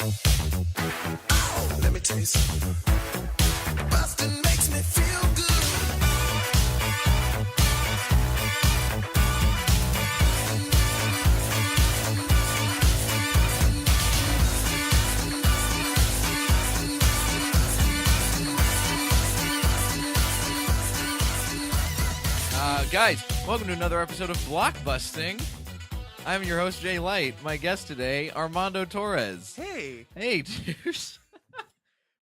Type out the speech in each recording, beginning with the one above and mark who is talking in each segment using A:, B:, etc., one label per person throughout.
A: Oh, let me tell you something. Busting makes me feel good.
B: Guys, welcome to another episode of Blockbusting. I'm your host, Jay Light. My guest today, Armando Torres.
C: Hey.
B: Hey, dudes.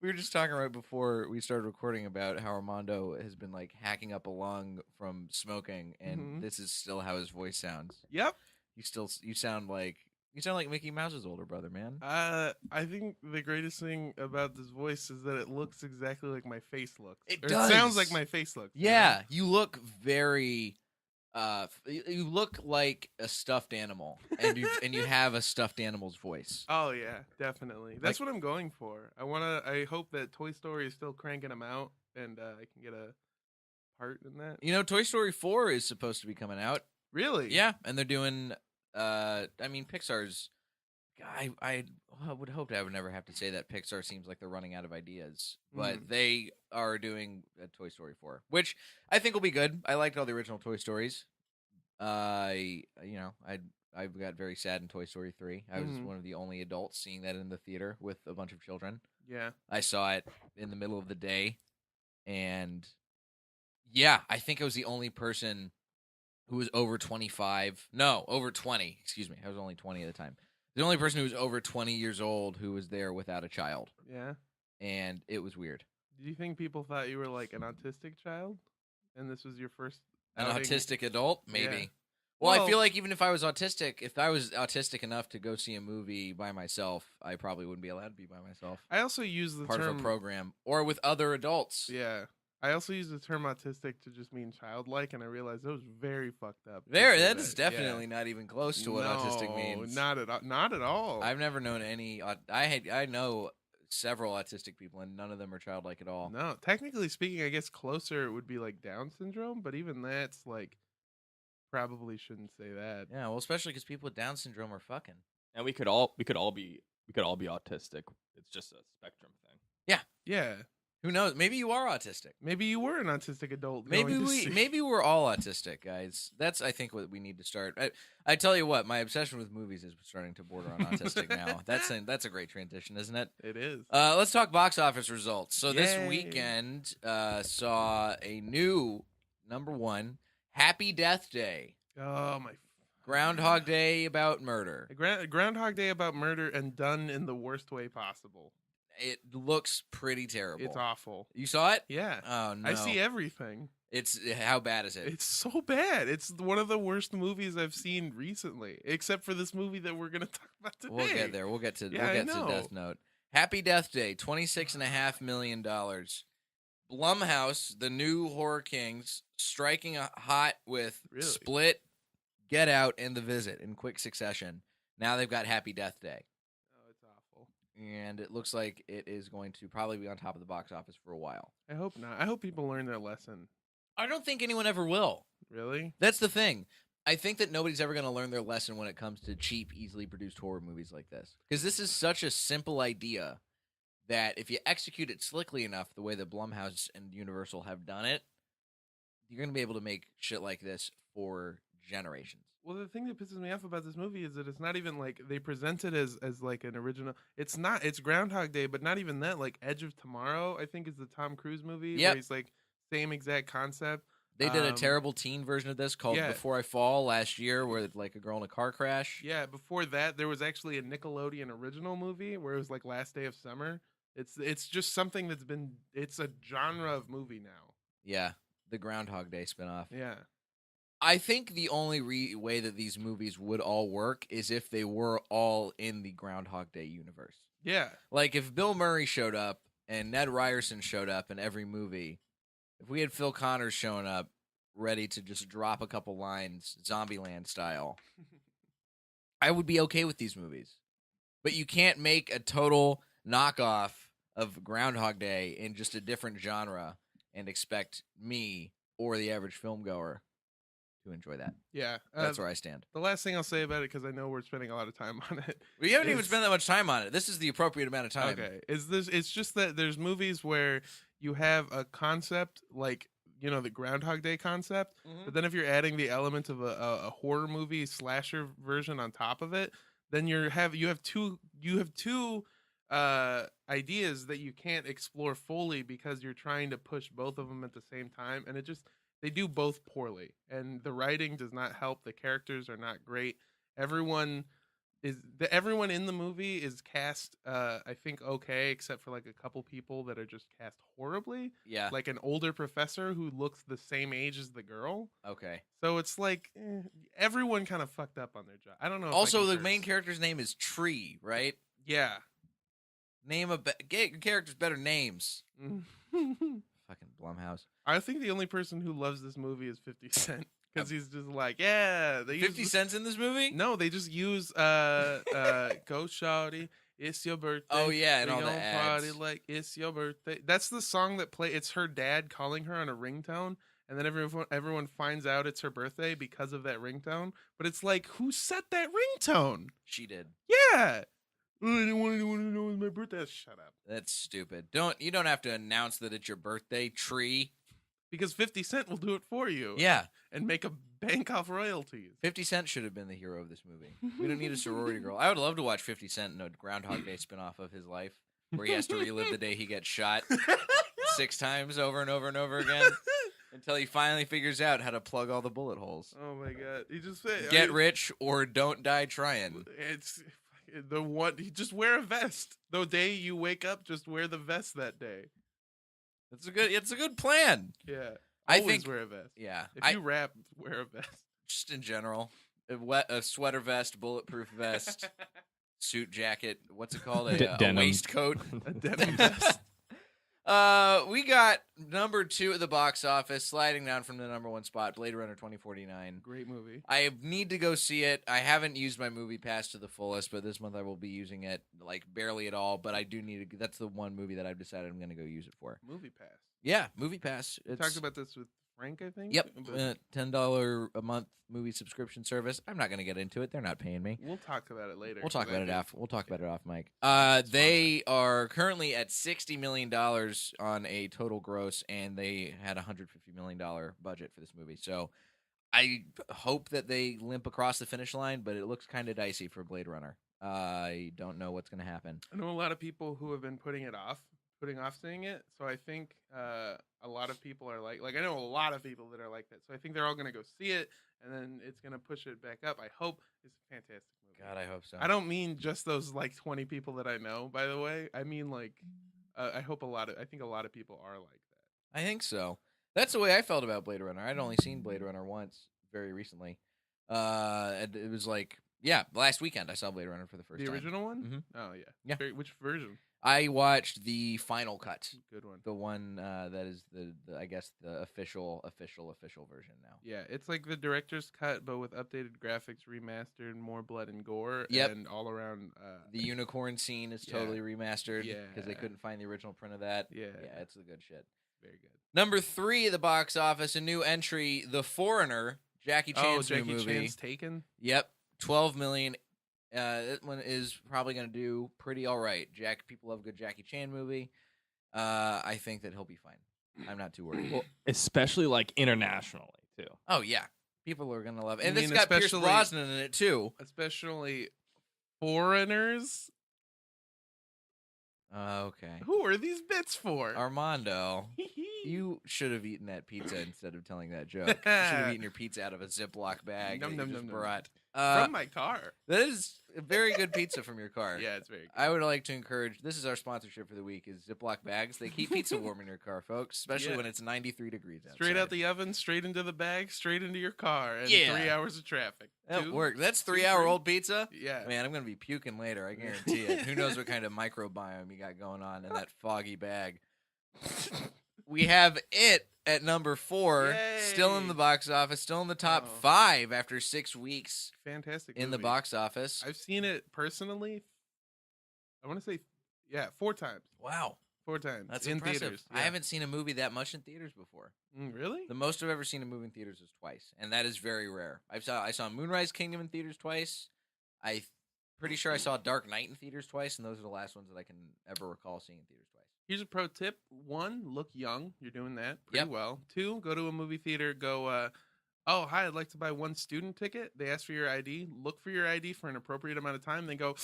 B: We were just talking right before we started recording about how Armando has been like hacking up a lung from smoking, and this is still how his voice sounds.
C: Yep.
B: You sound like Mickey Mouse's older brother, man.
C: I think the greatest thing about this voice is that it looks exactly like my face looks.
B: It
C: Or
B: does.
C: It sounds like my face looks.
B: Yeah, you look very. You look like a stuffed animal, and you have a stuffed animal's voice.
C: Oh yeah, definitely. That's what I'm going for. I hope that Toy Story is still cranking them out, and I can get a part in that.
B: You know, Toy Story 4 is supposed to be coming out.
C: Really?
B: Yeah, and they're doing. I mean, Pixar's. I would hope I would never have to say that Pixar seems like they're running out of ideas, but they are doing a Toy Story 4, which I think will be good. I liked all the original Toy Stories. I got very sad in Toy Story 3. I was one of the only adults seeing that in the theater with a bunch of children.
C: Yeah.
B: I saw it in the middle of the day, and yeah, I think I was the only person who was over 25. No, over 20. Excuse me. I was only 20 at the time. The only person who was over 20 years old who was there without a child.
C: Yeah.
B: And it was weird.
C: Did you think people thought you were like an autistic child, and this was your first
B: An
C: outing?
B: autistic adult? Maybe.
C: Yeah.
B: Well, I
C: Well-
B: feel like even if I was autistic enough to go see a movie by myself, I probably wouldn't be allowed to be by myself.
C: I also use the
B: Part
C: term
B: of a program. Or with other adults.
C: Yeah. I also use the term autistic to just mean childlike, and I realized that was very fucked up. to
B: There,
C: say
B: that is
C: Yeah.
B: definitely not even close to what autistic means.
C: Not at all.
B: I've never known any. I know several autistic people, and none of them are childlike at all.
C: No, technically speaking, I guess closer it would be like Down syndrome, but even that's like probably shouldn't say that.
B: Yeah, well, especially because people with Down syndrome are fucking.
D: And we could all be autistic. It's just a spectrum thing.
C: Yeah,
B: Who knows? Maybe you are autistic.
C: maybe you were an autistic adult.
B: Maybe
C: going to see-
B: maybe we're all autistic, guys. That's I think what we need to start. I tell you what, my obsession with movies is starting to border on autistic now. That's a great transition, isn't it?
C: It is.
B: Let's talk box office results. So this
C: Yay.
B: weekend saw a new #1, Happy Death Day,
C: Oh my.
B: Groundhog Day about murder.
C: Groundhog Day about murder and done in the worst way possible.
B: It looks pretty terrible.
C: It's awful.
B: You saw it?
C: Yeah.
B: Oh no!
C: I see everything.
B: It's how bad is it?
C: It's so bad. It's one of the worst movies I've seen recently, except for this movie that we're going to talk about today.
B: We'll get there. We'll get to
C: Yeah, I
B: to
C: know.
B: Death Note. Happy Death Day, $26.5 million. Blumhouse, the new horror kings, striking a hot with
C: Really?
B: Split, Get Out, and The Visit in quick succession. Now they've got Happy Death Day,
C: Oh, it's awful.
B: and it looks like it is going to probably be on top of the box office for a while.
C: I hope not. I hope people learn their lesson.
B: I don't think anyone ever will.
C: Really?
B: That's the thing. I think that nobody's ever going to learn their lesson when it comes to cheap, easily produced horror movies like this. Because this is such a simple idea that if you execute it slickly enough, the way that Blumhouse and Universal have done it, you're going to be able to make shit like this for generations.
C: Well, the thing that pisses me off about this movie is that it's not even like they present it as like an original. It's not. It's Groundhog Day, but not even that. Like Edge of Tomorrow, I think is the Tom Cruise movie.
B: Yep.
C: Where he's like same exact concept.
B: They did a terrible teen version of this called
C: yeah.
B: Before I Fall last year, where it's like a girl in a car crash.
C: Yeah. Before that, there was actually a Nickelodeon original movie where it was like Last Day of Summer. It's just something that's been. It's a genre of movie now.
B: Yeah, the Groundhog Day spinoff.
C: Yeah.
B: I think the only way that these movies would all work is if they were all in the Groundhog Day universe.
C: Yeah.
B: Like if Bill Murray showed up and Ned Ryerson showed up in every movie, if we had Phil Connors showing up ready to just drop a couple lines, Zombieland style, I would be okay with these movies. But you can't make a total knockoff of Groundhog Day in just a different genre and expect me or the average film goer to enjoy that.
C: Yeah,
B: That's where I stand.
C: the last thing I'll say about it, because I know we're spending a lot of time on it.
B: We haven't even
C: is-
B: spent that much time on it. This is the appropriate amount of time.
C: Okay, it's just that there's movies where you have a concept like the Groundhog Day concept, but then if you're adding the element of a horror movie slasher version on top of it, then you have two ideas that you can't explore fully because you're trying to push both of them at the same time, and they do both poorly, and the writing does not help. The characters are not great. Everyone in the movie is cast I think okay, except for like a couple people that are just cast horribly.
B: Yeah.
C: Like an older professor who looks the same age as the girl.
B: Okay.
C: So it's like everyone kind of fucked up on their job. I don't know.
B: Also, the main character's name is Tree, right?
C: Yeah.
B: Get your characters better names. Fucking Blumhouse.
C: I think the only person who loves this movie is 50 Cent. Because he's just like, yeah. They
B: 50 Cent's in this movie?
C: No, they just use Go Shawty, It's Your Birthday.
B: Oh, yeah, and
C: We
B: all the
C: gon'
B: ads.
C: party like it's your birthday. That's the song that play. It's her dad calling her on a ringtone, and then everyone finds out it's her birthday because of that ringtone. But it's like, who set that ringtone?
B: She did.
C: Yeah. I didn't want anyone to know it was my birthday. Shut up.
B: That's stupid. You don't have to announce that it's your birthday, Tree.
C: Because 50 Cent will do it for you.
B: Yeah.
C: And make a bank off royalties.
B: 50 Cent should have been the hero of this movie. We don't need a sorority girl. I would love to watch 50 Cent in a Groundhog Day spinoff of his life where he has to relive the day he gets shot 6 times over and over and over again until he finally figures out how to plug all the bullet holes.
C: Oh my god. He just said
B: Get rich or don't die trying.
C: It's the one. Just wear a vest. The day you wake up, just wear the vest that day.
B: It's a good plan.
C: Yeah.
B: I
C: Always
B: think
C: wear a vest.
B: Yeah.
C: If you rap, wear a vest.
B: Just in general. A sweater vest, bulletproof vest, suit jacket, what's it called? A
D: Denim.
B: waistcoat.
C: A denim vest.
B: We got number 2 at the box office, sliding down from the number 1 spot, Blade Runner 2049.
C: Great movie.
B: I need to go see it. I haven't used my movie pass to the fullest, but this month I will be using it like barely at all. But I do need to. That's the one movie that I've decided I'm going to go use it for.
C: Movie pass.
B: Yeah, movie pass.
C: We talked about this with Frank, I think.
B: Yep,
C: But
B: $10 a month movie subscription service. I'm not going to get into it. They're not paying me.
C: we'll talk about it later.
B: We'll talk
C: 'cause I
B: about it
C: think-
B: after. We'll talk about it off mic. They are currently at $60 million on a total gross, and they had a $150 million budget for this movie. So I hope that they limp across the finish line, but it looks kind of dicey for Blade Runner. I don't know what's going to happen.
C: I know a lot of people who have been putting off seeing it. So I think a lot of people are like I know a lot of people that are like that. So I think they're all going to go see it, and then it's going to push it back up. I hope it's a fantastic movie.
B: God, I hope so.
C: I don't mean just those like 20 people that I know, by the way. I mean like I think a lot of people are like that.
B: I think so. That's the way I felt about Blade Runner. I'd only seen Blade Runner once, very recently. And it was like, last weekend I saw Blade Runner for the first
C: The
B: time.
C: original one?
B: Mhm.
C: Oh yeah.
B: Yeah.
C: Which version?
B: I watched the final cut.
C: Good one.
B: The one that is the I guess the official version now.
C: Yeah, it's like the director's cut, but with updated graphics, remastered, more blood and gore,
B: Yep.
C: and all around.
B: The unicorn scene is
C: Yeah.
B: totally remastered because they
C: Yeah.
B: couldn't find the original print of that.
C: Yeah.
B: Yeah, it's the good shit.
C: Very good.
B: Number 3 at the box office, a new entry, The Foreigner, Jackie Chan's new
C: Jackie
B: movie.
C: Chan's Taken.
B: Yep, 12 million. That one is probably going to do pretty all right. People love a good Jackie Chan movie. I think that he'll be fine. I'm not too worried.
D: Well, especially like internationally too.
B: Oh yeah, people are going to love it.
C: You
B: And it's
C: mean
B: got Pierce
C: especially-
B: Brosnan in it too.
C: Especially foreigners.
B: Okay.
C: Who are these bits for?
B: Armando, you should have eaten that pizza instead of telling that joke. You should have eaten your pizza out of a Ziploc bag
C: Nom,
B: that
C: nom,
B: you just
C: nom, nom.
B: brought.
C: From my car.
B: That is a very good pizza from your car.
C: Yeah, it's very good.
B: I would like to encourage. This is our sponsorship for the week: is Ziploc bags. They keep pizza warm in your car, folks, especially
C: Yeah.
B: when it's 93 degrees outside.
C: Straight out the oven, straight into the bag, straight into your car, and
B: Yeah.
C: 3 hours of traffic.
B: That
C: Two?
B: works. That's
C: 2,
B: 3-hour-old pizza.
C: Yeah.
B: Man, I'm gonna be puking later. I guarantee it. Who knows what kind of microbiome you got going on in that foggy bag? We have it at number 4, still in
C: Yay.
B: the box office, still in the top
C: Oh.
B: 5 after 6 weeks
C: Fantastic
B: in the
C: movie.
B: box office.
C: I've seen it personally. I want to say, 4 times.
B: Wow.
C: 4 times.
B: That's
C: in
B: impressive.
C: theaters.
B: I haven't seen a movie that much in theaters before.
C: Really?
B: The most I've ever seen a movie in theaters is twice, and that is very rare. I saw Moonrise Kingdom in theaters twice. Pretty sure I saw Dark Knight in theaters twice, and those are the last ones that I can ever recall seeing in theaters twice.
C: Here's a pro tip. 1, look young. You're doing that pretty well. 2, go to a movie theater. Go, oh, hi, I'd like to buy 1 student ticket. They ask for your ID. Look for your ID for an appropriate amount of time. Then go,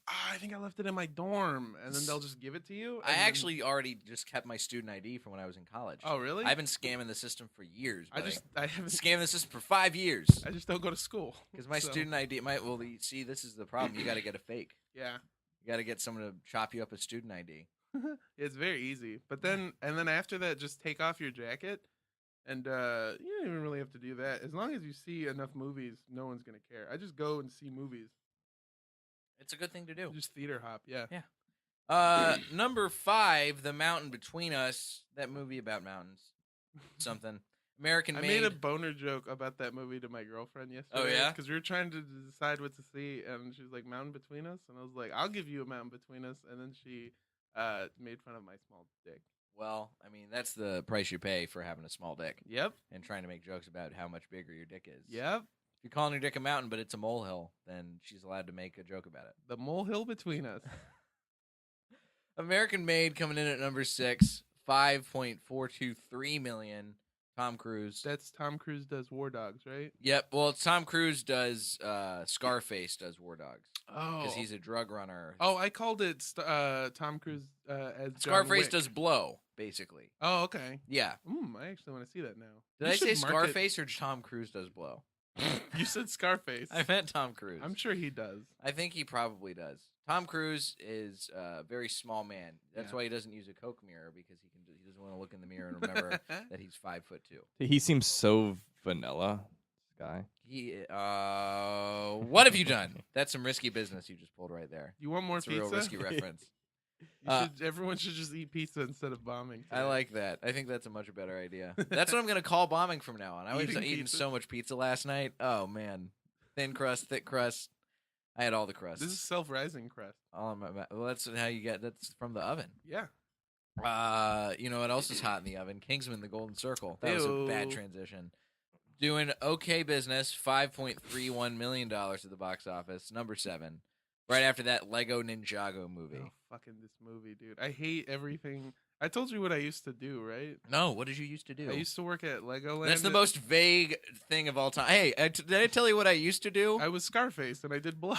C: I think I left it in my dorm. And then they'll just give it to you.
B: I actually already just kept my student ID from when I was in college.
C: Oh, really?
B: I've been scamming the system for years.
C: I haven't
B: scammed the system for 5 years.
C: I just don't go to school.
B: Because my student ID, see, this is the problem. You got to get a fake.
C: Yeah.
B: You got to get someone to chop you up a student ID.
C: It's very easy. But then, and then after that, just take off your jacket. And you don't even really have to do that. As long as you see enough movies, no one's going to care. I just go and see movies.
B: It's a good thing to do.
C: Just theater hop, yeah.
B: Yeah. Number 5, The Mountain Between Us. That movie about mountains. Something. American
C: I
B: Made.
C: made a boner joke about that movie to my girlfriend yesterday.
B: Oh, yeah?
C: Because we were trying to decide what to see, and she was like, Mountain Between Us? And I was like, I'll give you a Mountain Between Us. And then she made fun of my small dick.
B: Well, I mean, that's the price you pay for having a small dick.
C: Yep.
B: And trying to make jokes about how much bigger your dick is.
C: Yep.
B: If you're calling your dick a mountain, but it's a molehill, then she's allowed to make a joke about it.
C: The molehill between us.
B: American Made coming in at number 6, $5.423 million. Tom Cruise.
C: That's Tom Cruise does War Dogs, right?
B: Yep. Well, Tom Cruise does Scarface does War Dogs.
C: Oh.
B: Because he's a drug runner.
C: Oh, I called it Tom Cruise as John
B: Scarface
C: Wick.
B: does Blow, basically.
C: Oh, okay.
B: Yeah.
C: I actually want to see that now.
B: Did
C: You
B: I say
C: should market-
B: Scarface or Tom Cruise does Blow?
C: You said Scarface.
B: I meant Tom Cruise.
C: I'm sure he does.
B: I think he probably does. Tom Cruise is a very small man. That's why he doesn't use a Coke mirror, because he doesn't want to look in the mirror and remember that he's 5'2".
D: He seems so vanilla, this guy.
B: What have you done? That's some risky business you just pulled right there.
C: You want more
B: It's a
C: pizza?
B: real risky reference.
C: Everyone should just eat pizza instead of bombing.
B: I like that. I think that's a much better idea. That's what I'm going to call bombing from now on. I was
C: Eating
B: eating
C: pizza?
B: so much pizza last night. Oh, man. Thin crust, thick crust. I had all the crust.
C: This is self-rising crust.
B: Well, that's how you get. That's from the oven.
C: Yeah.
B: You know what else is hot in the oven? Kingsman: The Golden Circle. That was a bad
C: Ew.
B: transition. Doing okay business. $5.31 million at the box office. Number 7. Right after that, Lego Ninjago movie.
C: Oh, fucking this movie, dude. I hate everything. I told you what I used to do, right?
B: No, what did you used to do?
C: I used to work at Legoland.
B: That's the most vague thing of all time. Hey, did I tell you what I used to do?
C: I was Scarface, and I did Blow.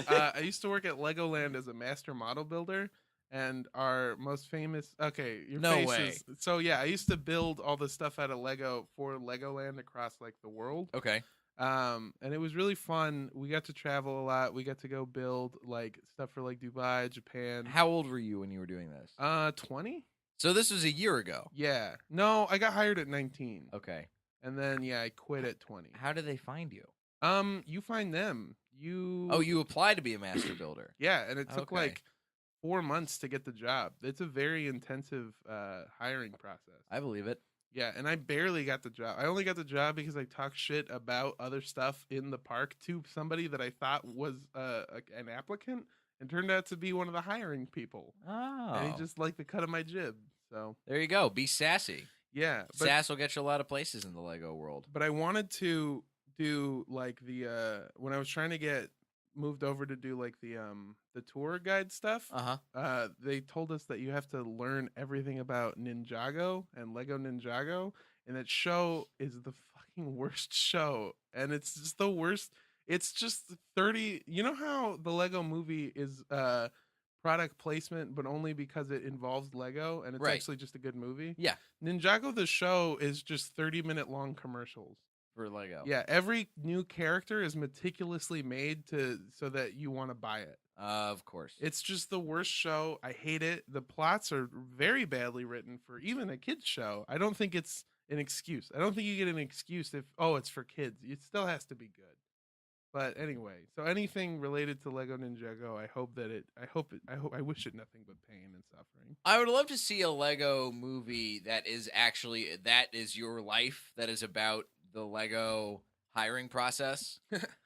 C: I used to work at Legoland as a master model builder, and our most famous... Okay, your
B: No
C: face
B: way.
C: is... So, yeah, I used to build all the stuff out of Lego for Legoland across, like, the world.
B: Okay.
C: And it was really fun. We got to travel a lot. We got to go build, like, stuff for, like, Dubai, Japan.
B: How old were you when you were doing this?
C: 20?
B: So this was a year ago.
C: Yeah. No, I got hired at 19.
B: Okay.
C: And then, yeah, I quit at 20.
B: How did they find you?
C: You find them.
B: You applied to be a master builder.
C: Yeah, and it took
B: Okay.
C: like 4 months to get the job. It's a very intensive hiring process.
B: I believe it.
C: Yeah, and I barely got the job. I only got the job because I talked shit about other stuff in the park to somebody that I thought was an applicant, and turned out to be one of the hiring people.
B: Oh.
C: And he just liked the cut of my jib. So
B: There you go. Be sassy.
C: yeah,
B: Sass will get you a lot of places in the Lego world.
C: but I wanted to do like the when I was trying to get moved over to do like the tour guide stuff.
B: Uh-huh.
C: They told us that you have to learn everything about Ninjago and Lego Ninjago, and that show is the fucking worst show, and it's just the worst. It's just 30. You know how the Lego movie is product placement, but only because it involves Lego, and it's
B: Right.
C: actually just a good movie.
B: Yeah.
C: Ninjago the show is just 30-minute long commercials.
B: For Lego.
C: Yeah, every new character is meticulously made so that you want to buy it.
B: Of course.
C: It's just the worst show. I hate it. The plots are very badly written for even a kids show. I don't think it's an excuse. I don't think you get an excuse if it's for kids. It still has to be good. But anyway, so anything related to Lego Ninjago, I wish it nothing but pain and suffering.
B: I would love to see a Lego movie that is your life, that is about the Lego hiring process,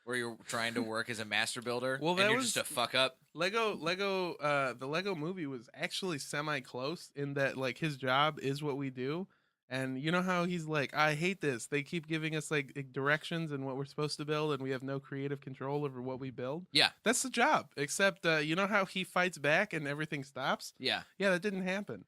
B: where you're trying to work as a master builder.
C: Well,
B: and
C: that
B: you're
C: was-
B: just a fuck up.
C: The Lego movie was actually semi close in that like his job is what we do. And you know how he's like, I hate this. They keep giving us like directions and what we're supposed to build, and we have no creative control over what we build.
B: Yeah.
C: That's the job. Except, you know how he fights back and everything stops?
B: Yeah.
C: Yeah, that didn't happen.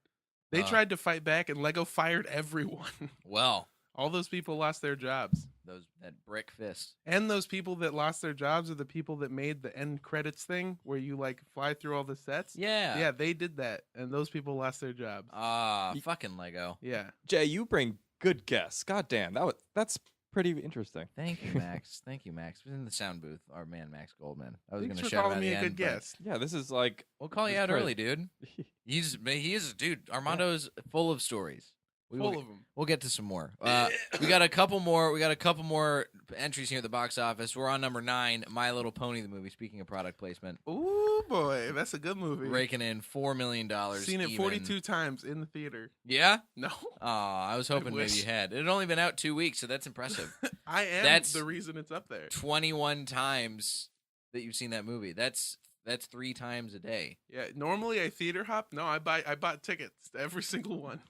C: They tried to fight back, and Lego fired everyone.
B: Well,
C: All those people lost their jobs.
B: that brick fist.
C: And those people that lost their jobs are the people that made the end credits thing where you like fly through all the sets.
B: Yeah.
C: Yeah, they did that, and those people lost their jobs.
B: Fucking Lego.
C: Yeah.
D: Jay, you bring good guess. God damn, that's pretty interesting.
B: Thank you, Max. Thank you, Max. Was in the sound booth, our man Max Goldman. I was
C: Thanks
B: going to
C: for
B: shout
C: calling
B: out
C: me
B: the
C: a
B: end,
C: good
B: but
C: guess.
D: Yeah, this is like
B: We'll call you
D: This
B: out
D: is
B: early, dude. He is a dude. Armando's full of stories.
C: Full of them.
B: We'll get to some more. We got a couple more. We got a couple more entries here at the box office. We're on number 9, My Little Pony, the movie. Speaking of product placement,
C: Ooh, boy. That's a good movie.
B: raking in $4 million.
C: Seen it 42 times in the theater.
B: Yeah.
C: No.
B: Oh, I was hoping maybe
C: wish.
B: you had. It had only been out 2 weeks, so that's impressive.
C: I am
B: That's-
C: the reason it's up there.
B: 21 times that you've seen that movie. That's 3 times a day.
C: Yeah, normally I theater hop. No, I bought tickets to every single one.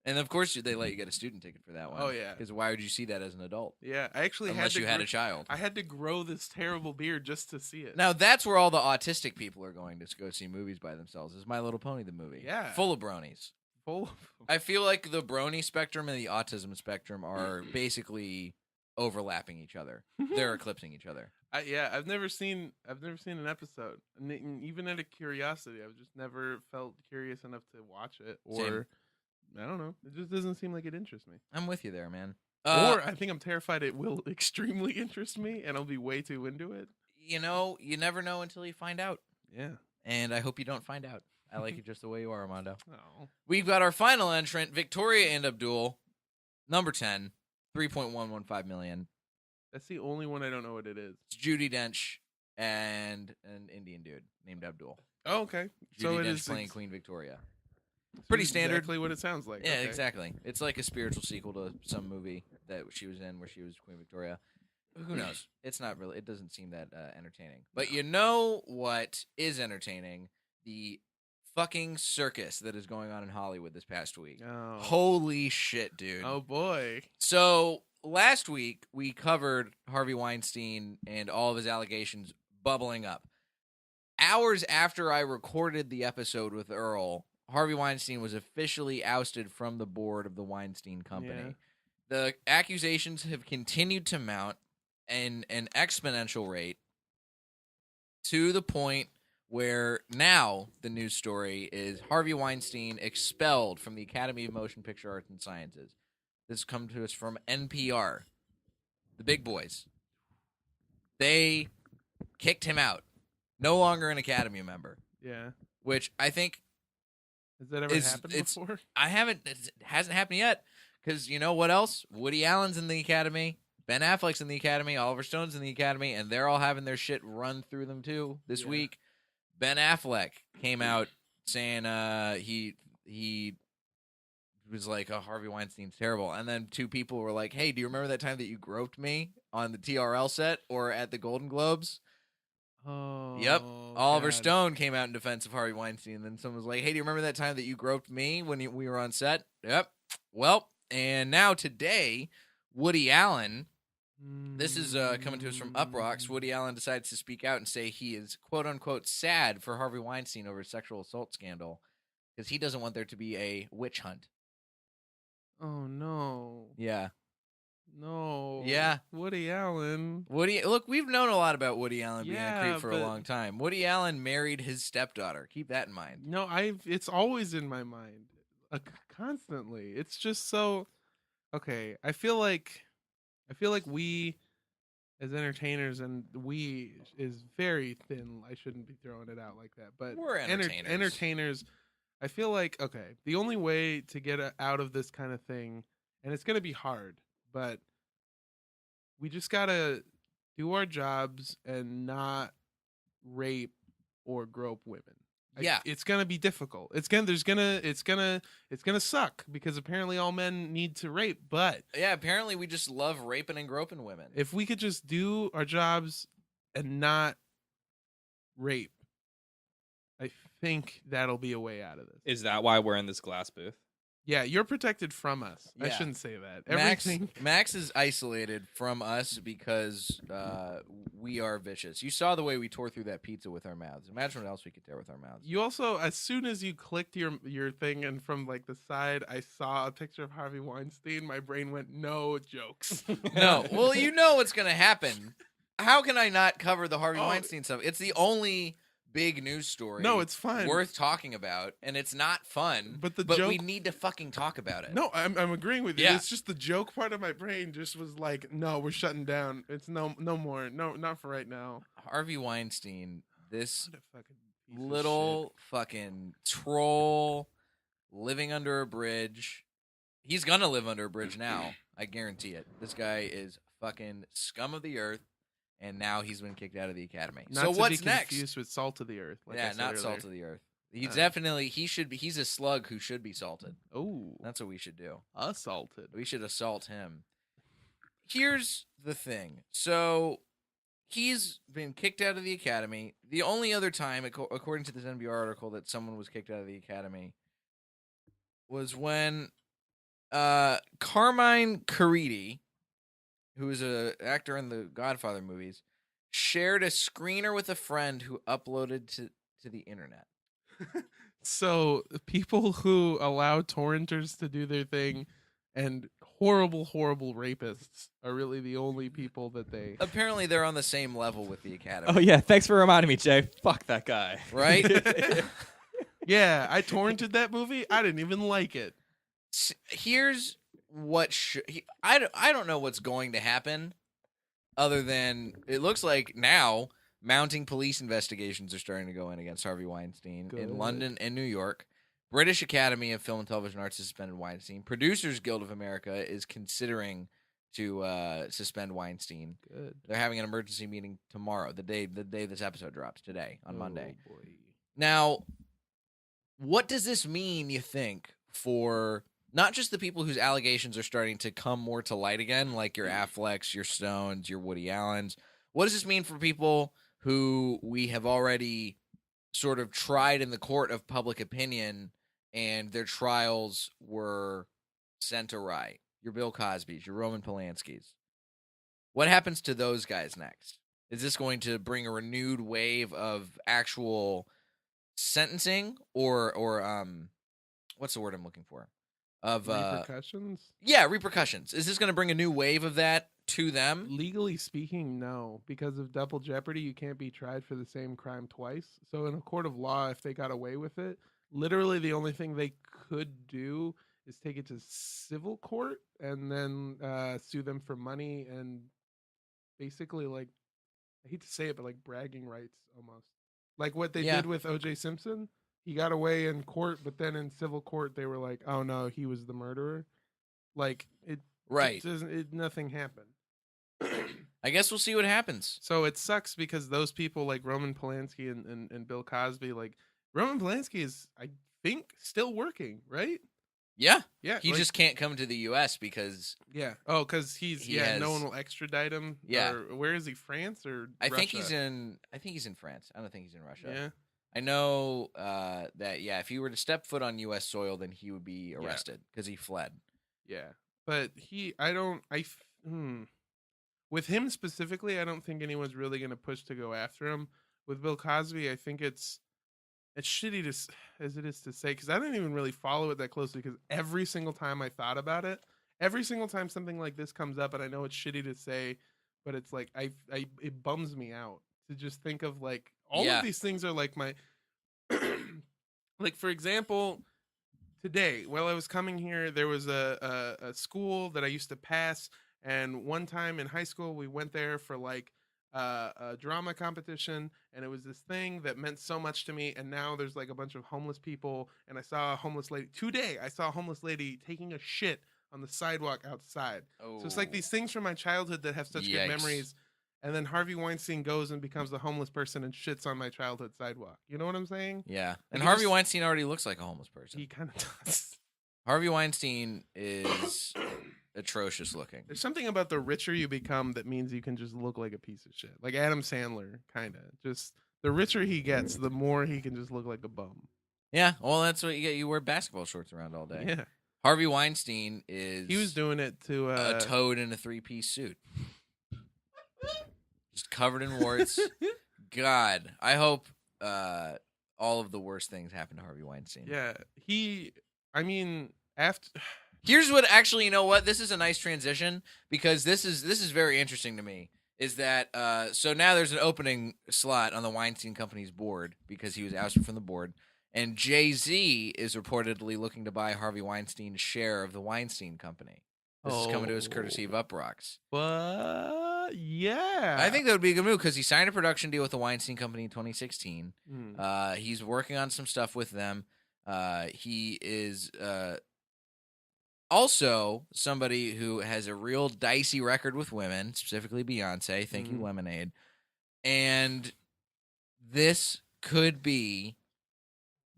B: And of course, they let you get a student ticket for that one.
C: Oh, yeah.
B: Because why would you see that as an adult?
C: Yeah, I actually
B: Unless
C: had
B: you
C: to
B: had a child.
C: I had to grow this terrible beard just to see it.
B: Now that's where all the autistic people are going to go see movies by themselves. Is My Little Pony the movie?
C: Yeah.
B: Full of bronies.
C: Full of
B: I feel like the brony spectrum and the autism spectrum are basically overlapping each other. They're eclipsing each other.
C: I've never seen an episode. And even out of curiosity, I've just never felt curious enough to watch it. Or
B: Same.
C: I don't know. It just doesn't seem like it interests me.
B: I'm with you there, man.
C: Or I think I'm terrified it will extremely interest me, and I'll be way too into it.
B: You know, you never know until you find out.
C: Yeah.
B: And I hope you don't find out. I like you just the way you are, Armando.
C: Oh.
B: We've got our final entrant, Victoria and Abdul, number 10, 3.115 million.
C: That's the only one I don't know what it is.
B: It's Judi Dench and an Indian dude named Abdul.
C: Oh, okay.
B: Judi
C: So it
B: Dench
C: is
B: playing Queen Victoria. Pretty standard.
C: Exactly what it sounds like.
B: Yeah,
C: Okay.
B: exactly. It's like a spiritual sequel to some movie that she was in where she was Queen Victoria. Who knows? It's not really. It doesn't seem that entertaining. But you know what is entertaining? The fucking circus that is going on in Hollywood this past week.
C: Oh.
B: Holy shit, dude.
C: Oh boy.
B: So last week we covered Harvey Weinstein and all of his allegations bubbling up. Hours after I recorded the episode with Earl, Harvey Weinstein was officially ousted from the board of the Weinstein Company.
C: Yeah.
B: The accusations have continued to mount in an exponential rate to the point where now the news story is Harvey Weinstein expelled from the Academy of Motion Picture Arts and Sciences. This comes to us from NPR, the big boys. They kicked him out. No longer an Academy member,
C: Yeah.
B: which I think
C: Has that ever happened
B: it's-
C: before?
B: it hasn't happened yet. Because you know what else? Woody Allen's in the Academy. Ben Affleck's in the Academy. Oliver Stone's in the Academy. And they're all having their shit run through them, too, this
C: Yeah.
B: week. Ben Affleck came out saying he was like, oh, Harvey Weinstein's terrible. And then 2 people were like, hey, do you remember that time that you groped me on the TRL set or at the Golden Globes?
C: Oh.
B: Yep. Oliver
C: God.
B: Stone came out in defense of Harvey Weinstein. And then someone was like, hey, do you remember that time that you groped me when we were on set? Yep. Well, and now today, Woody Allen, this is coming to us from Uprocks. Woody Allen decides to speak out and say he is, quote unquote, sad for Harvey Weinstein over his sexual assault scandal because he doesn't want there to be a witch hunt.
C: Oh no.
B: Yeah.
C: No.
B: Yeah.
C: Woody Allen.
B: Look, we've known a lot about Woody Allen being a
C: Yeah,
B: creep for a
C: but-
B: long time. Woody Allen married his stepdaughter. Keep that in mind.
C: No, it's always in my mind. Constantly. It's just so okay. I feel like we as entertainers, and we is very thin. I shouldn't be throwing it out like that. But
B: We're entertainers.
C: entertainers, I feel like, okay, the only way to get out of this kind of thing, and it's going to be hard, but we just got to do our jobs and not rape or grope women.
B: Yeah.
C: It's gonna be difficult. It's gonna suck because apparently all men need to rape. But
B: Yeah, apparently we just love raping and groping women.
C: if we could just do our jobs and not rape, think that'll be a way out of this.
D: Is that why we're in this glass booth?
C: Yeah, you're protected from us. I
B: Yeah.
C: shouldn't say that.
B: Max, Max is isolated from us because we are vicious. You saw the way we tore through that pizza with our mouths. Imagine what else we could tear with our mouths.
C: You also, as soon as you clicked your thing, and from like the side, I saw a picture of Harvey Weinstein. My brain went, no jokes.
B: No, well, you know what's gonna happen. How can I not cover the Harvey
C: Oh.
B: Weinstein stuff? It's the only big news story.
C: No, it's fine.
B: Worth talking about, and it's not fun.
C: But the
B: we
C: joke-
B: need to fucking talk about it.
C: No, I'm agreeing with you.
B: Yeah.
C: It's just the joke part of my brain just was like, no, we're shutting down. It's no more. No, not for right now.
B: Harvey Weinstein, this
C: What a fucking piece of
B: little fucking troll living under a bridge. He's gonna live under a bridge now. I guarantee it. This guy is fucking scum of the earth, and now he's been kicked out of the academy.
C: shit. Not
B: So
C: to
B: what's
C: be
B: next?
C: confused with salt of the earth. Like I
B: Yeah,
C: said
B: not
C: earlier.
B: salt of the earth. He's
C: Uh.
B: definitely he's a slug who should be salted.
C: Oh,
B: That's what we should do.
C: assaulted.
B: We should assault him. Here's the thing. So he's been kicked out of the academy. The only other time, according to this NPR article, that someone was kicked out of the academy was when Carmine Caridi, who is an actor in the Godfather movies, shared a screener with a friend who uploaded to the internet.
C: So people who allow torrenters to do their thing and horrible rapists are really the only people that they
B: Apparently, they're on the same level with the academy.
D: Oh yeah, thanks for reminding me, Jay. Fuck that guy.
B: Right?
C: Yeah, I torrented that movie. I didn't even like it.
B: Here's what I don't know what's going to happen other than it looks like now mounting police investigations are starting to go in against Harvey Weinstein
C: Good.
B: in London and New York. British Academy of Film and Television Arts has suspended Weinstein. Producers Guild of America is considering to suspend Weinstein.
C: Good.
B: They're having an emergency meeting tomorrow, the day this episode drops, today on Monday.
C: Oh, boy.
B: Now, what does this mean, you think, for not just the people whose allegations are starting to come more to light again, like your Afflecks, your Stones, your Woody Allens? What does this mean for people who we have already sort of tried in the court of public opinion and their trials were sent awry? Your Bill Cosby's, your Roman Polanski's. What happens to those guys next? Is this going to bring a renewed wave of actual sentencing or what's the word I'm looking for? Of
C: Repercussions?
B: repercussions. Is this going to bring a new wave of that to them?
C: Legally speaking, no. Because of double jeopardy, you can't be tried for the same crime twice. So in a court of law, if they got away with it, literally the only thing they could do is take it to civil court and then sue them for money and basically, like, I hate to say it, but like bragging rights almost. Like what they
B: Yeah.
C: did with O.J. Simpson. He got away in court, but then in civil court, they were like, oh no, he was the murderer. Like, it
B: Right.
C: nothing happened.
B: I guess we'll see what happens.
C: So it sucks because those people like Roman Polanski and Bill Cosby, like Roman Polanski is, I think, still working, right?
B: Yeah.
C: Yeah.
B: He
C: like-
B: just can't come to the U.S. because
C: yeah. Oh, because he's
B: he
C: no
B: has-
C: one will extradite him.
B: Yeah.
C: Or where is he? France or
B: I think he's
C: Russia?
B: in France. I don't think he's in Russia.
C: Yeah.
B: I know that if he were to step foot on U.S. soil, then he would be arrested because he fled.
C: Yeah. But with him specifically, I don't think anyone's really going to push to go after him. With Bill Cosby, I think it's shitty as it is to say, because I didn't even really follow it that closely, because every single time I thought about it, every single time something like this comes up, and I know it's shitty to say, but it's like it bums me out to just think of like all
B: Yeah.
C: of these things are like my like, for example, today while I was coming here, there was a school that I used to pass, and one time in high school we went there for like a drama competition, and it was this thing that meant so much to me. And now there's like a bunch of homeless people, and I saw a homeless lady today. I saw a homeless lady taking a shit on the sidewalk outside.
B: Oh,
C: So it's like these things from my childhood that have such
B: Yikes.
C: good memories. And then Harvey Weinstein goes and becomes a homeless person and shits on my childhood sidewalk. You know what I'm saying?
B: Yeah, and
C: he
B: Harvey
C: just-
B: Weinstein already looks like a homeless person.
C: He kind of does.
B: Harvey Weinstein is atrocious looking.
C: There's something about the richer you become that means you can just look like a piece of shit. Like Adam Sandler, kind of. Just The richer he gets, the more he can just look like a bum.
B: Yeah, well, that's what you get. You wear basketball shorts around all day.
C: Yeah.
B: Harvey Weinstein is
C: He was doing it to
B: a toad in a 3-piece suit. Just covered in warts. God, I hope all of the worst things happen to Harvey Weinstein.
C: Yeah. I mean, after
B: Here's what actually, you know what? This is a nice transition because this is very interesting to me. Is that so now there's an opening slot on the Weinstein Company's board because he was ousted from the board, and Jay-Z is reportedly looking to buy Harvey Weinstein's share of the Weinstein Company. This is coming to us courtesy of Uprocks.
C: But yeah,
B: I think that would be a good move because he signed a production deal with the Weinstein Company in 2016. He's working on some stuff with them. He is also somebody who has a real dicey record with women, specifically Beyonce. Thank you, Lemonade. And this could be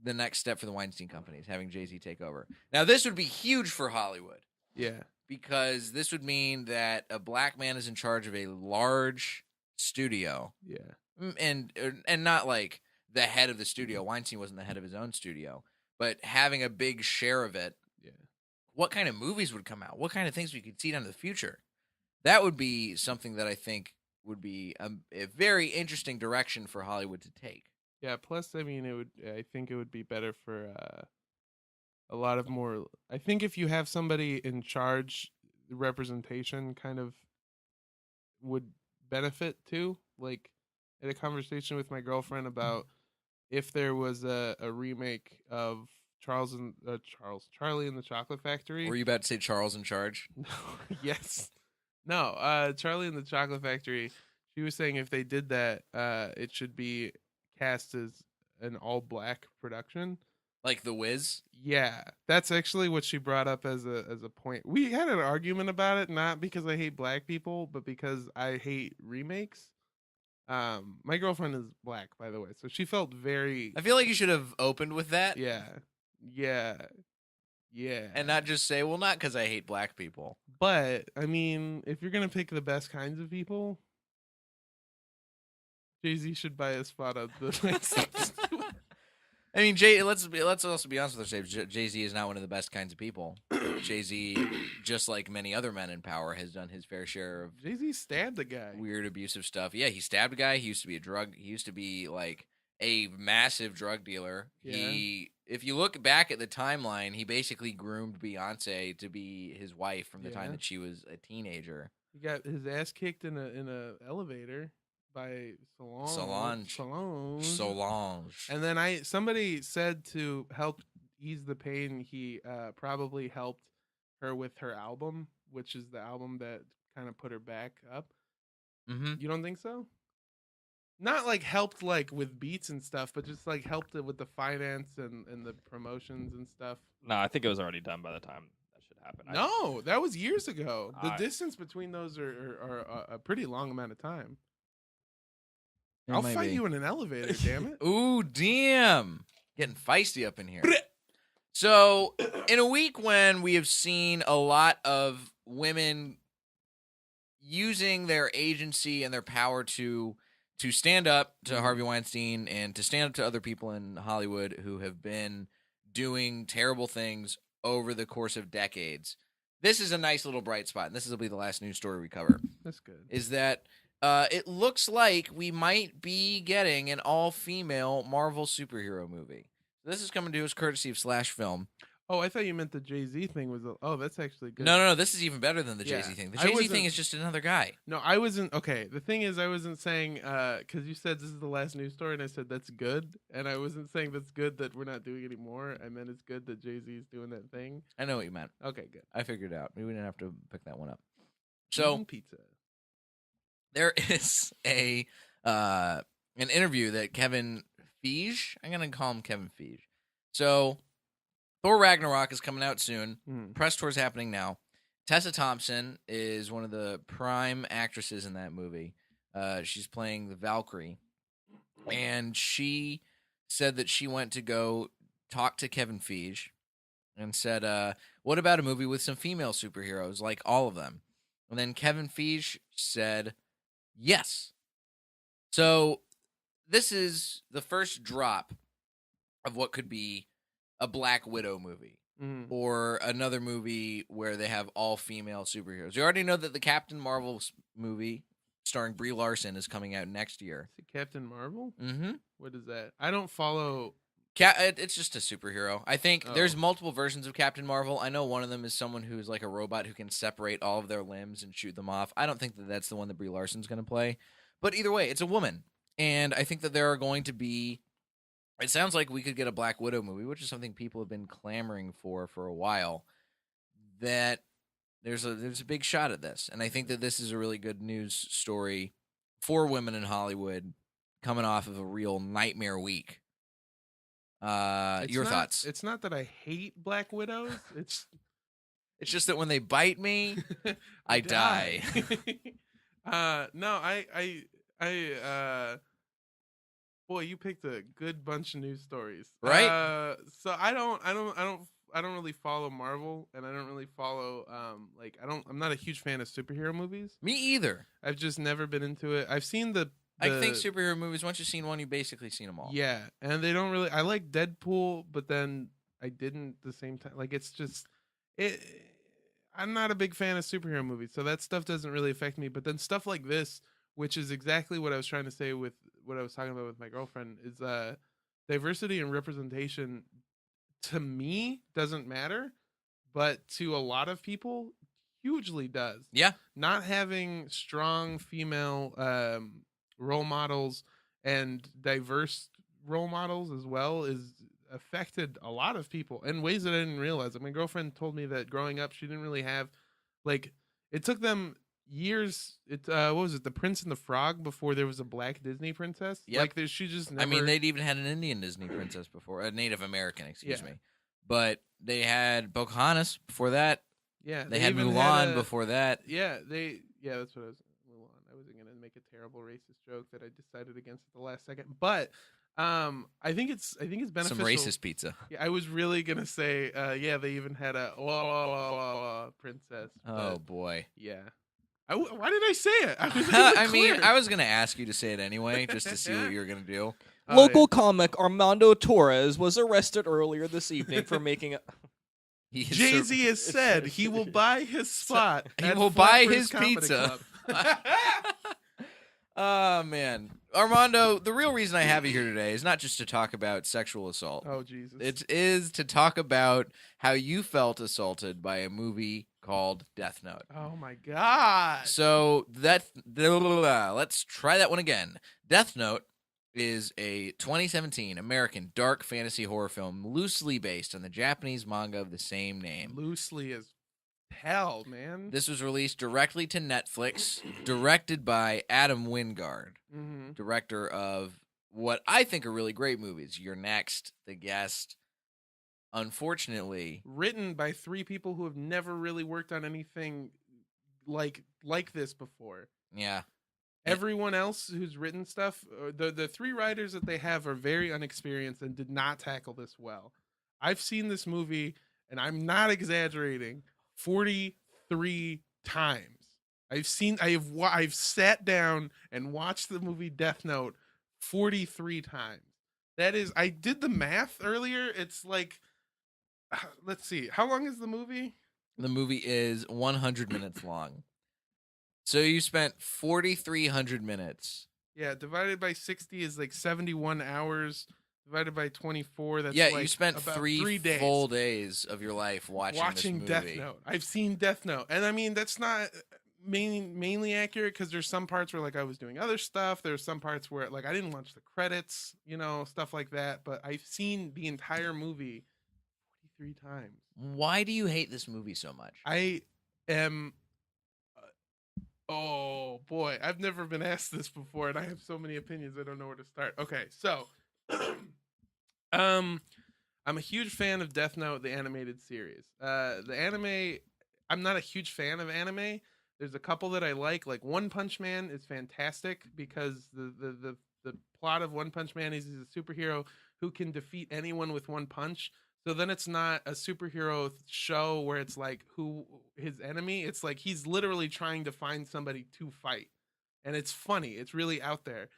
B: the next step for the Weinstein Company, is having Jay-Z take over. Now, this would be huge for Hollywood.
C: Yeah.
B: Because this would mean that a black man is in charge of a large studio.
C: Yeah.
B: And not like the head of the studio. Weinstein wasn't the head of his own studio. But having a big share of it.
C: Yeah.
B: What kind of movies would come out? What kind of things we could see down to the future? That would be something that I think would be a very interesting direction for Hollywood to take.
C: Yeah. Plus, I mean, I think it would be better for a lot of more. I think if you have somebody in charge, the representation kind of would benefit too. Like, I had a conversation with my girlfriend about if there was a remake of Charlie and the Chocolate Factory.
B: Were you about to say Charles in Charge?
C: Yes. No, Charlie and the Chocolate Factory. She was saying if they did that, it should be cast as an all-black production.
B: Like The Wiz?
C: Yeah. That's actually what she brought up as a point. We had an argument about it, not because I hate black people, but because I hate remakes. My girlfriend is black, by the way, so she felt very...
B: I feel like you should have opened with that.
C: Yeah.
B: And not just say, well, not because I hate black people.
C: But, I mean, if you're going to pick the best kinds of people, Jay-Z should buy a spot on the...
B: I mean, let's also be honest with ourselves. Jay-Z is not one of the best kinds of people. Jay-Z, just like many other men in power, has done his fair share of
C: Jay-Z stabbed a guy.
B: Weird, abusive stuff. Yeah, he stabbed a guy. He used to be like a massive drug dealer.
C: Yeah.
B: If you look back at the timeline, he basically groomed Beyonce to be his wife from the time that she was a teenager.
C: He got his ass kicked in a elevator by Solange.
B: Solange.
C: And then somebody said to help ease the pain, he probably helped her with her album, which is the album that kind of put her back up.
B: Mm-hmm.
C: You don't think so? Not like helped like with beats and stuff, but just like helped it with the finance and the promotions and stuff.
D: No, I think it was already done by the time that should happen.
C: No, that was years ago. The distance between those are a pretty long amount of time. I'll fight you in an elevator, damn it.
B: Ooh, damn. Getting feisty up in here. So, in a week when we have seen a lot of women using their agency and their power to stand up to Harvey Weinstein and to stand up to other people in Hollywood who have been doing terrible things over the course of decades, this is a nice little bright spot, and this will be the last news story we cover.
C: That's good.
B: Is that it looks like we might be getting an all-female Marvel superhero movie. This is coming to us courtesy of Slash Film.
C: Oh, I thought you meant the Jay-Z thing was... Oh, that's actually good.
B: No, this is even better than the Jay-Z thing. The Jay-Z thing is just another guy.
C: No, I wasn't... Okay, the thing is, I wasn't saying... Because you said this is the last news story, and I said that's good. And I wasn't saying that's good that we're not doing anymore. I meant it's good that Jay-Z is doing that thing.
B: I know what you meant.
C: Okay, good.
B: I figured it out. We didn't have to pick that one up. So...
C: Pizza.
B: There is an interview that Kevin Feige... I'm going to call him Kevin Feige. So, Thor Ragnarok is coming out soon. Press tour's happening now. Tessa Thompson is one of the prime actresses in that movie. She's playing the Valkyrie. And she said that she went to go talk to Kevin Feige and said, what about a movie with some female superheroes, like all of them? And then Kevin Feige said, yes. So this is the first drop of what could be a Black Widow movie. Or another movie where they have all female superheroes. You already know that the Captain Marvel movie starring Brie Larson is coming out next year.
C: Is it Captain Marvel?
B: Mm-hmm.
C: What is that? I don't follow.
B: It's just a superhero. I think
C: Oh.
B: there's multiple versions of Captain Marvel. I know one of them is someone who's like a robot who can separate all of their limbs and shoot them off. I don't think that that's the one that Brie Larson's going to play. But either way, it's a woman. And I think that there are going to be... It sounds like we could get a Black Widow movie, which is something people have been clamoring for a while. That there's a big shot at this, and I think that this is a really good news story for women in Hollywood, coming off of a real nightmare week. Your thoughts?
C: It's not that I hate Black Widows. It's
B: just that when they bite me, I die.
C: No, boy, you picked a good bunch of news stories,
B: right?
C: So I don't really follow Marvel, and I don't really follow I'm not a huge fan of superhero movies.
B: Me either.
C: I've just never been into it. I've seen
B: I think superhero movies, once you've seen one, you've basically seen them all.
C: Yeah, and they don't really. I like Deadpool, but then I didn't at the same time. Like it's just it. I'm not a big fan of superhero movies, so that stuff doesn't really affect me. But then stuff like this, which is exactly what I was trying to say with what I was talking about with my girlfriend, is diversity and representation to me doesn't matter, but to a lot of people hugely does.
B: Yeah.
C: Not having strong female role models and diverse role models as well is affected a lot of people in ways that I didn't realize. My girlfriend told me that growing up she didn't really have, like, it took them years. What was it, The Prince and the Frog, before there was a black Disney princess?
B: Yep.
C: Like she just never...
B: I mean, they'd even had an Indian Disney princess before, a Native American, excuse
C: Yeah.
B: me. But they had Pocahontas before that.
C: Yeah,
B: They had
C: even
B: Mulan before that.
C: Yeah, that's what I was... Mulan. I wasn't gonna make a terrible racist joke that I decided against at the last second, but I think it's beneficial.
B: Some racist pizza.
C: Yeah, I was really gonna say, they even had a princess.
B: Oh
C: but
B: boy.
C: yeah. Why did I say it? I was
B: I mean, I was gonna ask you to say it anyway, just to see what you were gonna do.
D: Local comic Armando Torres was arrested earlier this evening for making a...
C: Jay-Z has said he will buy his spot.
B: He
C: at
B: will buy
C: Flatbush
B: his
C: Comedy
B: pizza.
C: Club.
B: Oh man, Armando, the real reason I have you here today is not just to talk about sexual assault.
C: Oh Jesus!
B: It is to talk about how you felt assaulted by a movie called Death Note.
C: Oh my God!
B: So let's try that one again. Death Note is a 2017 American dark fantasy horror film loosely based on the Japanese manga of the same name.
C: Loosely as hell, man.
B: This was released directly to Netflix, directed by Adam Wingard,
C: Mm-hmm.
B: director of what I think are really great movies. You're Next, The Guest. Unfortunately,
C: Written by three people who have never really worked on anything like this before.
B: yeah.
C: Everyone else who's written stuff, the three writers that they have are very unexperienced and did not tackle this well. I've seen this movie, and I'm not exaggerating, 43 times. I've sat down and watched the movie Death Note 43 times. That is, I did the math earlier. It's like, let's see, how long is the movie?
B: The movie is 100 minutes long. So you spent 4,300 minutes.
C: Yeah, divided by 60 is like 71 hours. Divided by 24, that's
B: Yeah,
C: like
B: you spent
C: about
B: 3
C: days
B: full days of your life watching this movie.
C: Death Note. I've seen Death Note, and I mean that's not mainly accurate because there's some parts where like I was doing other stuff. There's some parts where like I didn't watch the credits, stuff like that. But I've seen the entire movie 43 times.
B: Why do you hate this movie so much?
C: I am. Oh boy, I've never been asked this before, and I have so many opinions. I don't know where to start. Okay, so. I'm a huge fan of Death Note, the animated series. The anime, I'm not a huge fan of anime. There's a couple that I like One Punch Man is fantastic because the plot of One Punch Man is he's a superhero who can defeat anyone with one punch. So then it's not a superhero show where it's like who his enemy. It's like he's literally trying to find somebody to fight. And it's funny. It's really out there.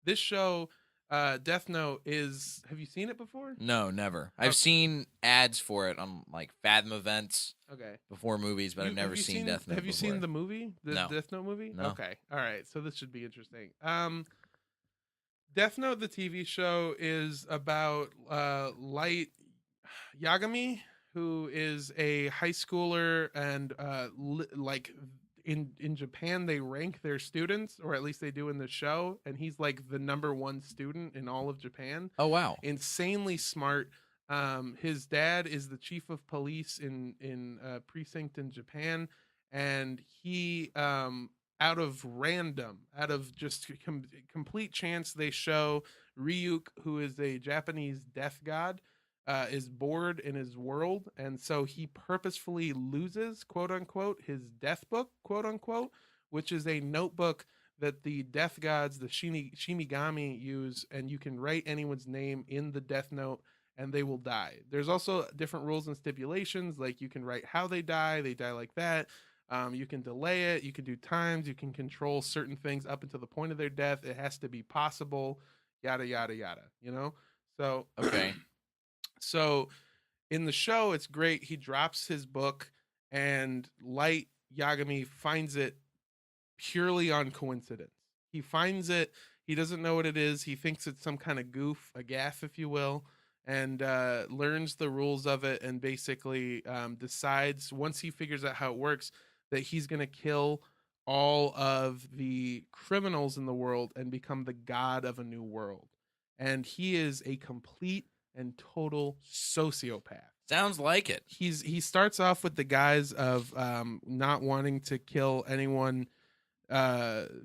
C: This show Death Note is. Have you seen it before?
B: No, never.
C: Okay.
B: I've seen ads for it on like Fathom events
C: Okay.
B: before movies, but I've never seen Death Note.
C: Have you
B: before.
C: seen the movie? The
B: No.
C: Death Note movie?
B: No.
C: Okay. All right. So this should be interesting. Death Note, the TV show, is about Light Yagami, who is a high schooler, and like in Japan they rank their students, or at least they do in the show, and he's like the #1 student in all of Japan.
B: Oh wow.
C: Insanely smart. His dad is the chief of police in a precinct in Japan, and he out of just complete chance, they show Ryuk, who is a Japanese death god, is bored in his world, and so he purposefully loses, quote unquote, his death book, quote unquote, which is a notebook that the death gods, the Shinigami, use, and you can write anyone's name in the death note and they will die. There's also different rules and stipulations, like you can write how they die like that. You can delay it, you can do times, you can control certain things up until the point of their death. It has to be possible, yada, yada, yada, you know? So,
B: Okay.
C: So in the show, it's great. He drops his book, and Light Yagami finds it purely on coincidence. He finds it. He doesn't know what it is. He thinks it's some kind of goof, a gaff, if you will, and learns the rules of it, and basically decides, once he figures out how it works, that he's going to kill all of the criminals in the world and become the god of a new world. And he is a complete and total sociopath.
B: Sounds like it.
C: He starts off with the guise of not wanting to kill anyone,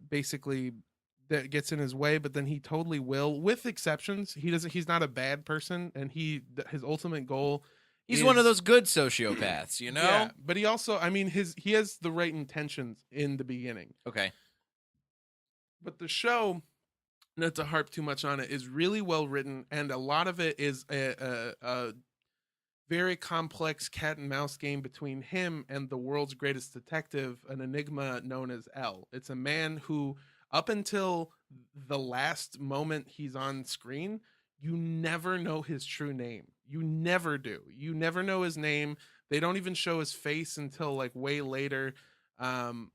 C: basically, that gets in his way, but then he totally will, with exceptions. He's not a bad person, and his ultimate goal.
B: He's one of those good sociopaths, you know?
C: Yeah, but he also, I mean, he has the right intentions in the beginning.
B: Okay.
C: But the show, not to harp too much on it, is really well written, and a lot of it is a very complex cat and mouse game between him and the world's greatest detective, an enigma known as L. It's a man who, up until the last moment he's on screen, you never know his true name. You never do. You never know his name. They don't even show his face until like way later. And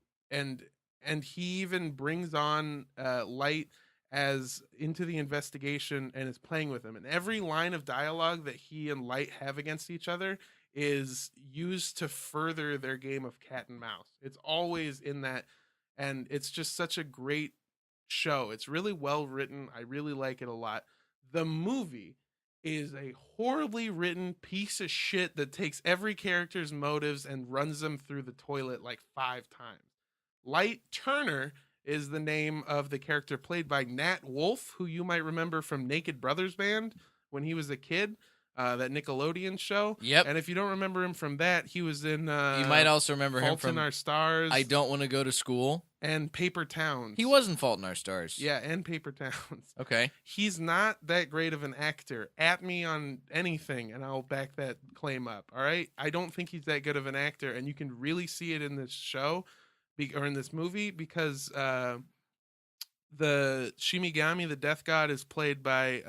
C: he even brings on Light as into the investigation and is playing with him. And every line of dialogue that he and Light have against each other is used to further their game of cat and mouse. It's always in that, and it's just such a great show. It's really well written. I really like it a lot. The movie is a horribly written piece of shit that takes every character's motives and runs them through the toilet like 5 times. Light Turner is the name of the character played by Nat Wolff, who you might remember from Naked Brothers Band when he was a kid, that Nickelodeon show.
B: Yep.
C: And if you don't remember him from that, he was in
B: You might also remember him
C: Fault in
B: from
C: Our Stars.
B: I Don't Want to Go to School.
C: And Paper Towns.
B: He was in Fault in Our Stars.
C: Yeah, and Paper Towns.
B: Okay.
C: He's not that great of an actor. At me on anything, and I'll back that claim up. All right? I don't think he's that good of an actor, and you can really see it in this show, or in this movie, because the Shinigami, the death god, is played by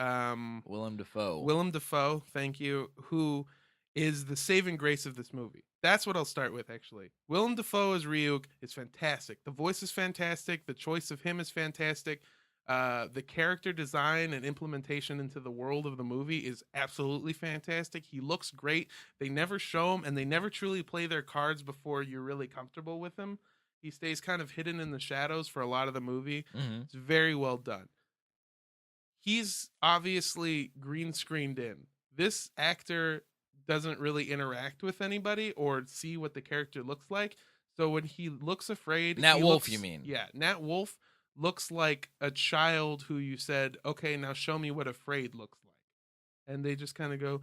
B: Willem Dafoe.
C: Willem Dafoe, thank you, who is the saving grace of this movie. That's what I'll start with, actually. Willem Dafoe as Ryuk is fantastic. The voice is fantastic. The choice of him is fantastic. The character design and implementation into the world of the movie is absolutely fantastic. He looks great. They never show him, and they never truly play their cards before you're really comfortable with him. He stays kind of hidden in the shadows for a lot of the movie.
B: Mm-hmm.
C: It's very well done. He's obviously green screened in. This actor doesn't really interact with anybody or see what the character looks like. So when he looks afraid...
B: Nat Wolff, you mean?
C: Yeah, Nat Wolff looks like a child who you said, okay, now show me what afraid looks like. And they just kind of go,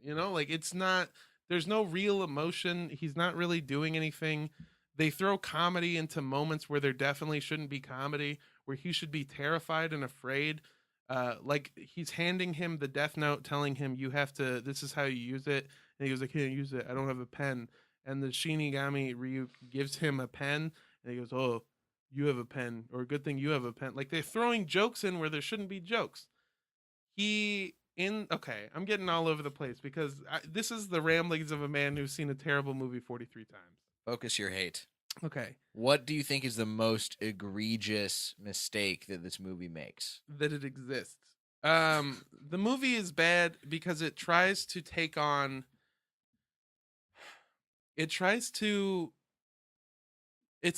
C: you know, like it's not... There's no real emotion. He's not really doing anything. They throw comedy into moments where there definitely shouldn't be comedy, where he should be terrified and afraid. Like he's handing him the death note telling him, you have to, this is how you use it. And he goes, I can't use it. I don't have a pen. And the Shinigami Ryuk gives him a pen. And he goes, oh, you have a pen, or good thing you have a pen. Like they're throwing jokes in where there shouldn't be jokes. I'm getting all over the place because this is the ramblings of a man who's seen a terrible movie 43 times.
B: Focus your hate.
C: Okay.
B: What do you think is the most egregious mistake that this movie makes?
C: That it exists. The movie is bad because it tries to take on. It's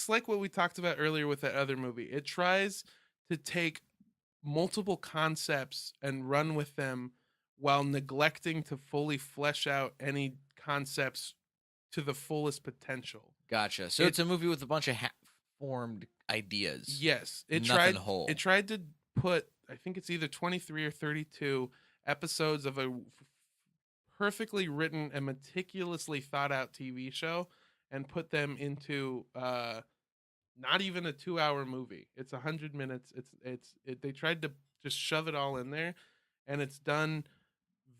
C: like what we talked about earlier with that other movie. It tries to take multiple concepts and run with them while neglecting to fully flesh out any concepts to the fullest potential.
B: Gotcha. So it's a movie with a bunch of half-formed ideas.
C: Yes.
B: Nothing whole.
C: It tried to put, I think it's either 23 or 32 episodes of a perfectly written and meticulously thought out TV show and put them into not even a 2-hour movie. It's 100 minutes. They tried to just shove it all in there, and it's done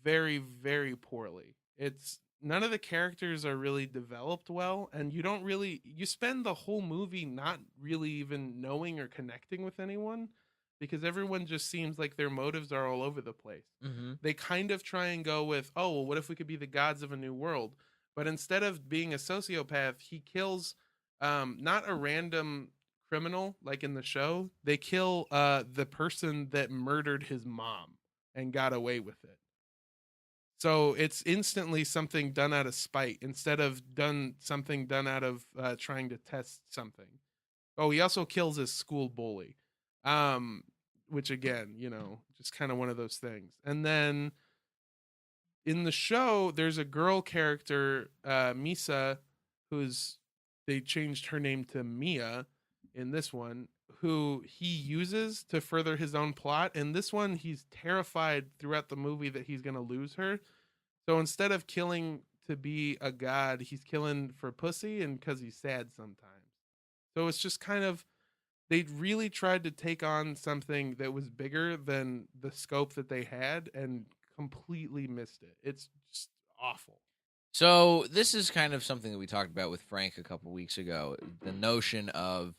C: very, very poorly. None of the characters are really developed well, and you spend the whole movie not really even knowing or connecting with anyone because everyone just seems like their motives are all over the place.
B: Mm-hmm.
C: They kind of try and go with, oh, well, what if we could be the gods of a new world? But instead of being a sociopath, he kills not a random criminal like in the show. They kill the person that murdered his mom and got away with it. So it's instantly something done out of spite instead of something done out of trying to test something. Oh, he also kills his school bully, which again, just kind of one of those things. And then in the show, there's a girl character, Misa, they changed her name to Mia in this one, who he uses to further his own plot. In this one, he's terrified throughout the movie that he's going to lose her. So instead of killing to be a god, he's killing for pussy and because he's sad sometimes. So it's just kind of, they really tried to take on something that was bigger than the scope that they had and completely missed it. It's just awful.
B: So this is kind of something that we talked about with Frank a couple weeks ago. The notion of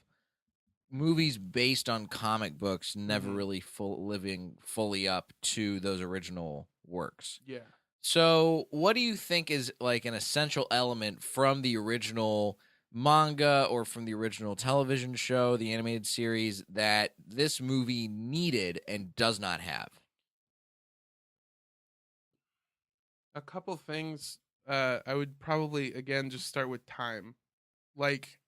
B: movies based on comic books never really living fully up to those original works.
C: Yeah.
B: So what do you think is like an essential element from the original manga or from the original television show, the animated series, that this movie needed and does not have?
C: A couple things. I would probably, again, just start with time. Like,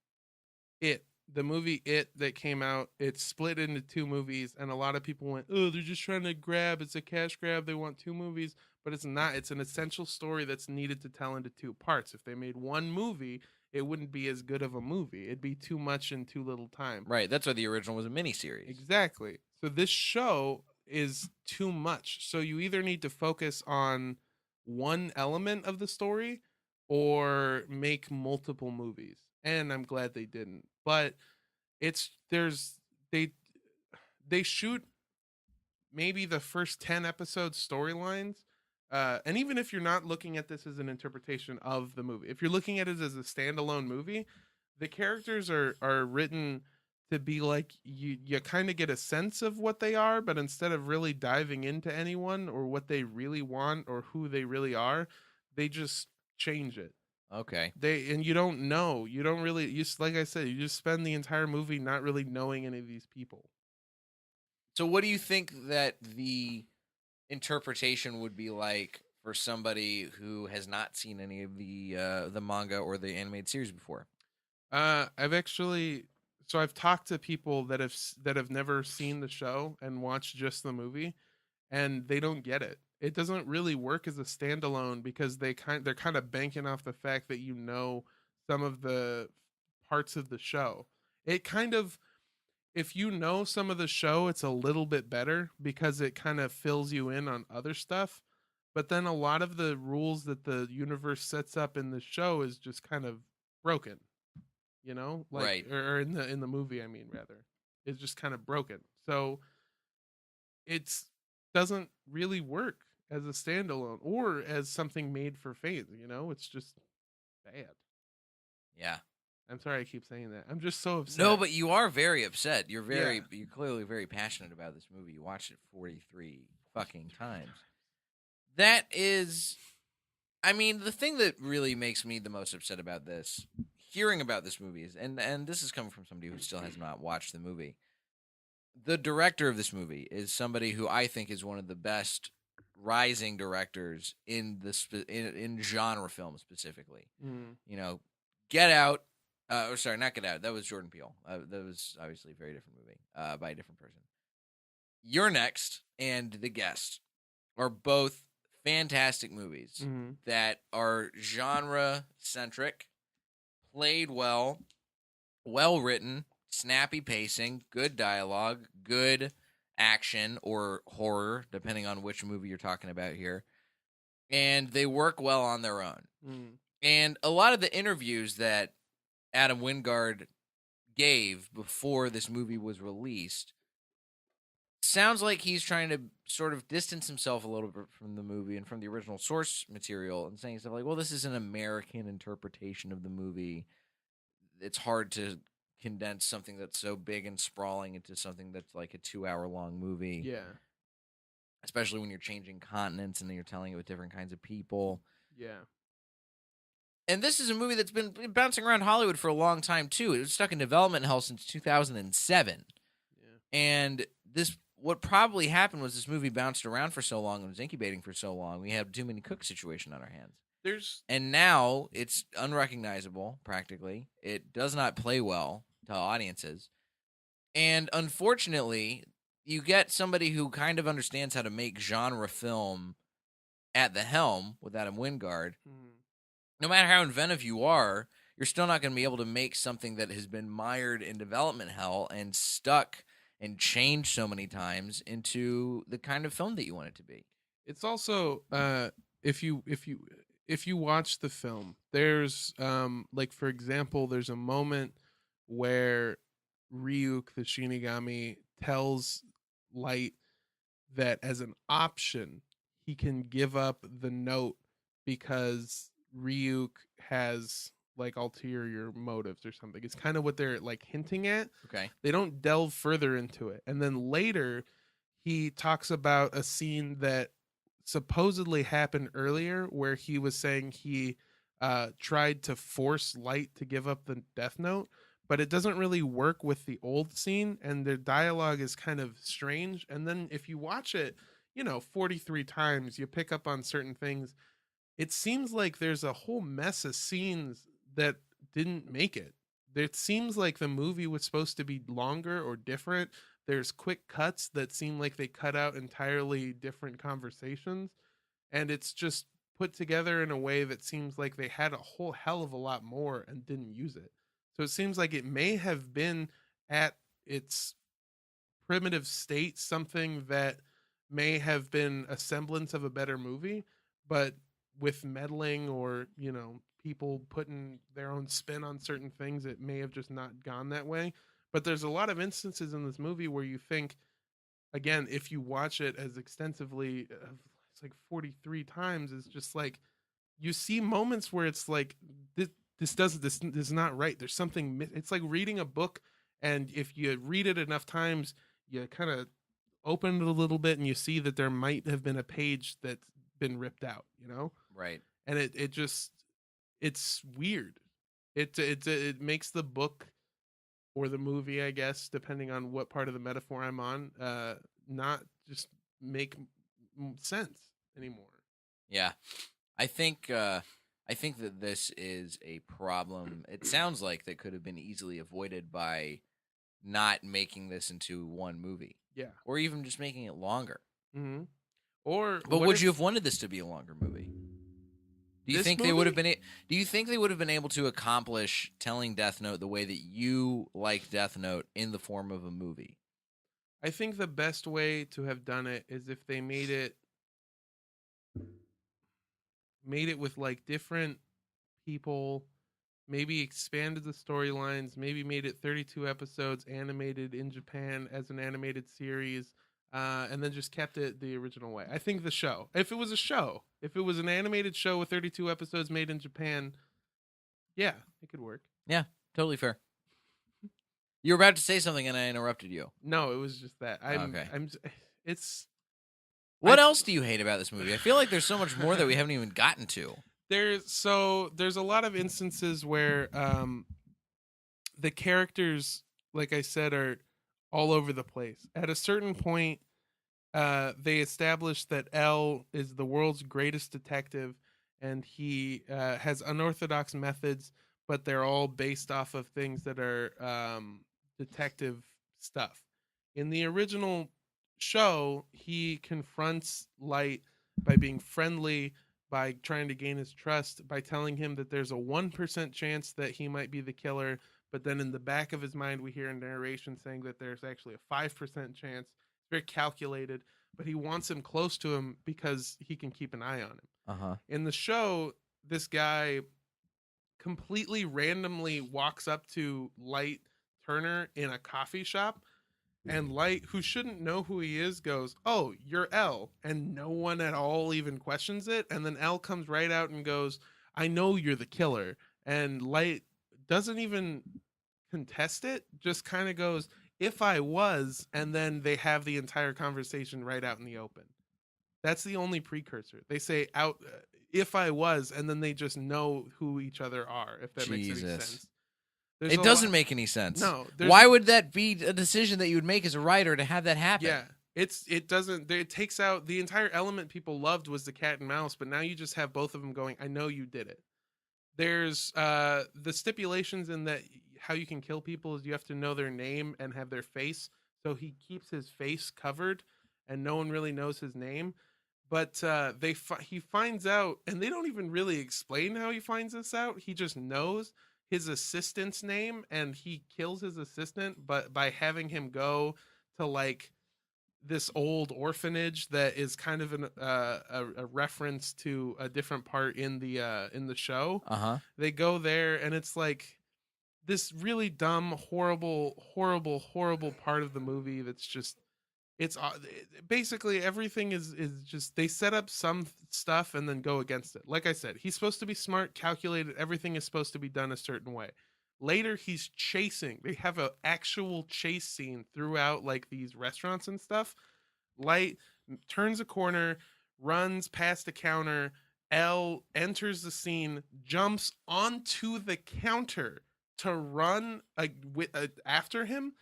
C: the movie It that came out, it's split into 2 movies, and a lot of people went, oh, they're just trying to it's a cash grab, they want 2 movies, but it's not. It's an essential story that's needed to tell into 2 parts. If they made 1 movie, it wouldn't be as good of a movie. It'd be too much in too little time.
B: Right, that's why the original was a miniseries.
C: Exactly. So this show is too much. So you either need to focus on one element of the story or make multiple movies. And I'm glad they didn't. But they shoot maybe the first 10 episodes storylines. And even if you're not looking at this as an interpretation of the movie, if you're looking at it as a standalone movie, the characters are written to be like you kind of get a sense of what they are, but instead of really diving into anyone or what they really want or who they really are, they just change it.
B: Okay.
C: You don't know. You don't really, like I said, you just spend the entire movie not really knowing any of these people.
B: So what do you think that the interpretation would be like for somebody who has not seen any of the manga or the animated series before?
C: I've talked to people that have never seen the show and watched just the movie, and they don't get it. It doesn't really work as a standalone because they're kind of banking off the fact that some of the parts of the show. It kind of, if you know some of the show, it's a little bit better because it kind of fills you in on other stuff. But then a lot of the rules that the universe sets up in the show is just kind of broken.
B: Right.
C: Or in the movie, I mean, rather, it's just kind of broken. So it doesn't really work as a standalone or as something made for fans. It's just bad.
B: Yeah.
C: I'm sorry I keep saying that. I'm just so upset.
B: No, but you are very upset. You're
C: Yeah.
B: you're clearly very passionate about this movie. You watched it 43 fucking times. That is, I mean, the thing that really makes me the most upset about this, hearing about this movie is, and this is coming from somebody who still has not watched the movie. The director of this movie is somebody who I think is one of the best rising directors in in genre film specifically. You know, Get Out. Or sorry, not Get Out. That was Jordan Peele. That was obviously a very different movie by a different person. You're Next and The Guest are both fantastic movies that are genre centric, played well, well written, snappy pacing, good dialogue, good action or horror, depending on which movie you're talking about here. And they work well on their own. And a lot of the interviews that Adam Wingard gave before this movie was released sounds like he's trying to sort of distance himself a little bit from the movie and from the original source material and saying stuff like, well, this is an American interpretation of the movie. It's hard to condense something that's so big and sprawling into something that's like a 2-hour-long movie.
C: Yeah.
B: Especially when you're changing continents and then you're telling it with different kinds of people.
C: Yeah.
B: And this is a movie that's been bouncing around Hollywood for a long time, too. It was stuck in development hell since 2007. Yeah. And what probably happened was this movie bounced around for so long and was incubating for so long, we had too many cook situation on our hands. And now it's unrecognizable, practically. It does not play well to audiences. And unfortunately, you get somebody who kind of understands how to make genre film at the helm with Adam Wingard. No matter how inventive you are, you're still not going to be able to make something that has been mired in development hell and stuck and changed so many times into the kind of film that you want it to be.
C: It's also if you watch the film, there's like, for example, there's a moment where Ryuk the Shinigami tells Light that as an option he can give up the note because Ryuk has like ulterior motives or something. It's kind of what they're like hinting at.
B: Okay.
C: They don't delve further into it. And then later he talks about a scene that supposedly happened earlier where he was saying he tried to force Light to give up the Death Note, but it doesn't really work with the old scene and their dialogue is kind of strange. And then if you watch it, 43 times, you pick up on certain things. It seems like there's a whole mess of scenes that didn't make it. It seems like the movie was supposed to be longer or different. There's quick cuts that seem like they cut out entirely different conversations. And it's just put together in a way that seems like they had a whole hell of a lot more and didn't use it. So it seems like it may have been at its primitive state something that may have been a semblance of a better movie, but with meddling or, people putting their own spin on certain things, it may have just not gone that way. But there's a lot of instances in this movie where you think, again, if you watch it as extensively, it's like 43 times, it's just like, you see moments where it's like, this is not right. There's something, it's like reading a book, and if you read it enough times, you kind of open it a little bit and you see that there might have been a page that's been ripped out,
B: Right.
C: And it's weird. It makes the book or the movie, I guess, depending on what part of the metaphor I'm on, not just make sense anymore.
B: Yeah. I think that this is a problem. It sounds like that could have been easily avoided by not making this into one movie.
C: Yeah.
B: Or even just making it longer.
C: Mm-hmm. But
B: would you have wanted this to be a longer movie? Do you think they would have been? Do you think they would have been able to accomplish telling Death Note the way that you like Death Note in the form of a movie?
C: I think the best way to have done it is if they made it with like different people, maybe expanded the storylines, maybe made it 32 episodes animated in Japan as an animated series. And then just kept it the original way. I think if it was an animated show with 32 episodes made in Japan, yeah, it could work.
B: Yeah, totally fair. You were about to say something and I interrupted you.
C: No, it was just that. It's
B: What else do you hate about this movie? I feel like there's so much more that we haven't even gotten to.
C: there's a lot of instances where the characters, like I said, are all over the place. At a certain point, they establish that L is the world's greatest detective, and he has unorthodox methods, but they're all based off of things that are detective stuff. In the original show, he confronts Light by being friendly, by trying to gain his trust, by telling him that there's a 1% chance that he might be the killer, but then in the back of his mind, we hear a narration saying that there's actually a 5% chance. It's very calculated, but he wants him close to him because he can keep an eye on him.
B: Uh-huh.
C: In the show, this guy completely randomly walks up to Light Turner in a coffee shop, and Light, who shouldn't know who he is, goes, "Oh, you're L," and no one at all even questions it. And then L comes right out and goes, "I know you're the killer," and Light doesn't even contest it, just kind of goes, "If I was," and then they have the entire conversation right out in the open. That's the only precursor. They say out, "If I was," and then they just know who each other are, if that makes any sense.
B: It doesn't make any sense.
C: No.
B: Why would that be a decision that you would make as a writer to have that happen?
C: Yeah. It doesn't, it takes out the entire element people loved was the cat and mouse, but now you just have both of them going, "I know you did it." There's the stipulations in that how you can kill people is you have to know their name and have their face. So he keeps his face covered and no one really knows his name. But he finds out, and they don't even really explain how he finds this out. He just knows his assistant's name, and he kills his assistant, but by having him go to like this old orphanage that is kind of a reference to a different part in the show.
B: Uh-huh.
C: They go there, and it's like this really dumb, horrible part of the movie that's just, it's basically everything is just, they set up some stuff and then go against it. Like I said, he's supposed to be smart, calculated, everything is supposed to be done a certain way. Later, he's chasing. They have an actual chase scene throughout like these restaurants and stuff. Light turns a corner, runs past a counter. L enters the scene, jumps onto the counter to run after him,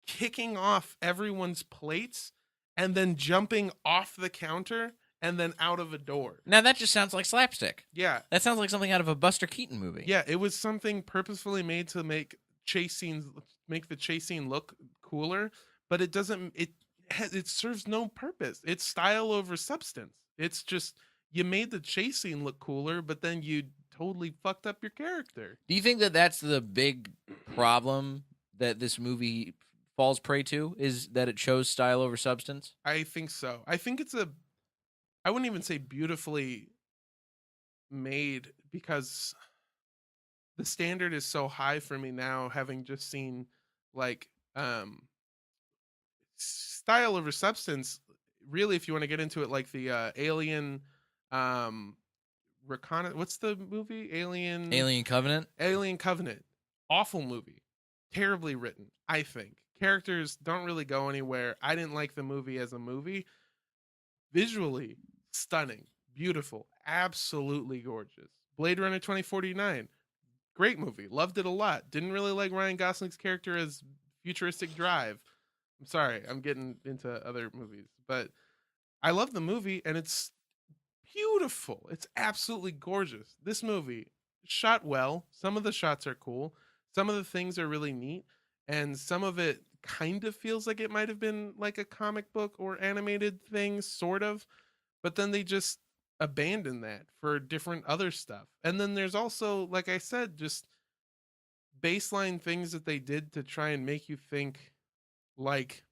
C: kicking off everyone's plates, and then jumping off the counter and then out of a door.
B: Now that just sounds like slapstick.
C: Yeah.
B: That sounds like something out of a Buster Keaton movie.
C: Yeah, it was something purposefully made to make the chase scene look cooler, but it doesn't, it serves no purpose. It's style over substance. It's just, you made the chase scene look cooler, but then you totally fucked up your character.
B: Do you think that that's the big problem that this movie falls prey to, is that it shows style over substance?
C: I think so. I think I wouldn't even say beautifully made, because the standard is so high for me now, having just seen like style over substance. Really, if you want to get into it, like the Alien what's the movie?
B: Alien Covenant?
C: Alien Covenant. Awful movie. Terribly written, I think. Characters don't really go anywhere. I didn't like the movie as a movie. Visually, stunning, beautiful, absolutely gorgeous. Blade Runner 2049, great movie. Loved it a lot. Didn't really like Ryan Gosling's character as Futuristic Drive. I'm sorry, I'm getting into other movies, but I love the movie, and it's beautiful. It's absolutely gorgeous. This movie, shot well. Some of the shots are cool. Some of the things are really neat. And some of it kind of feels like it might have been like a comic book or animated thing, sort of. But then they just abandon that for different other stuff. And then there's also, like I said, just baseline things that they did to try and make you think, like,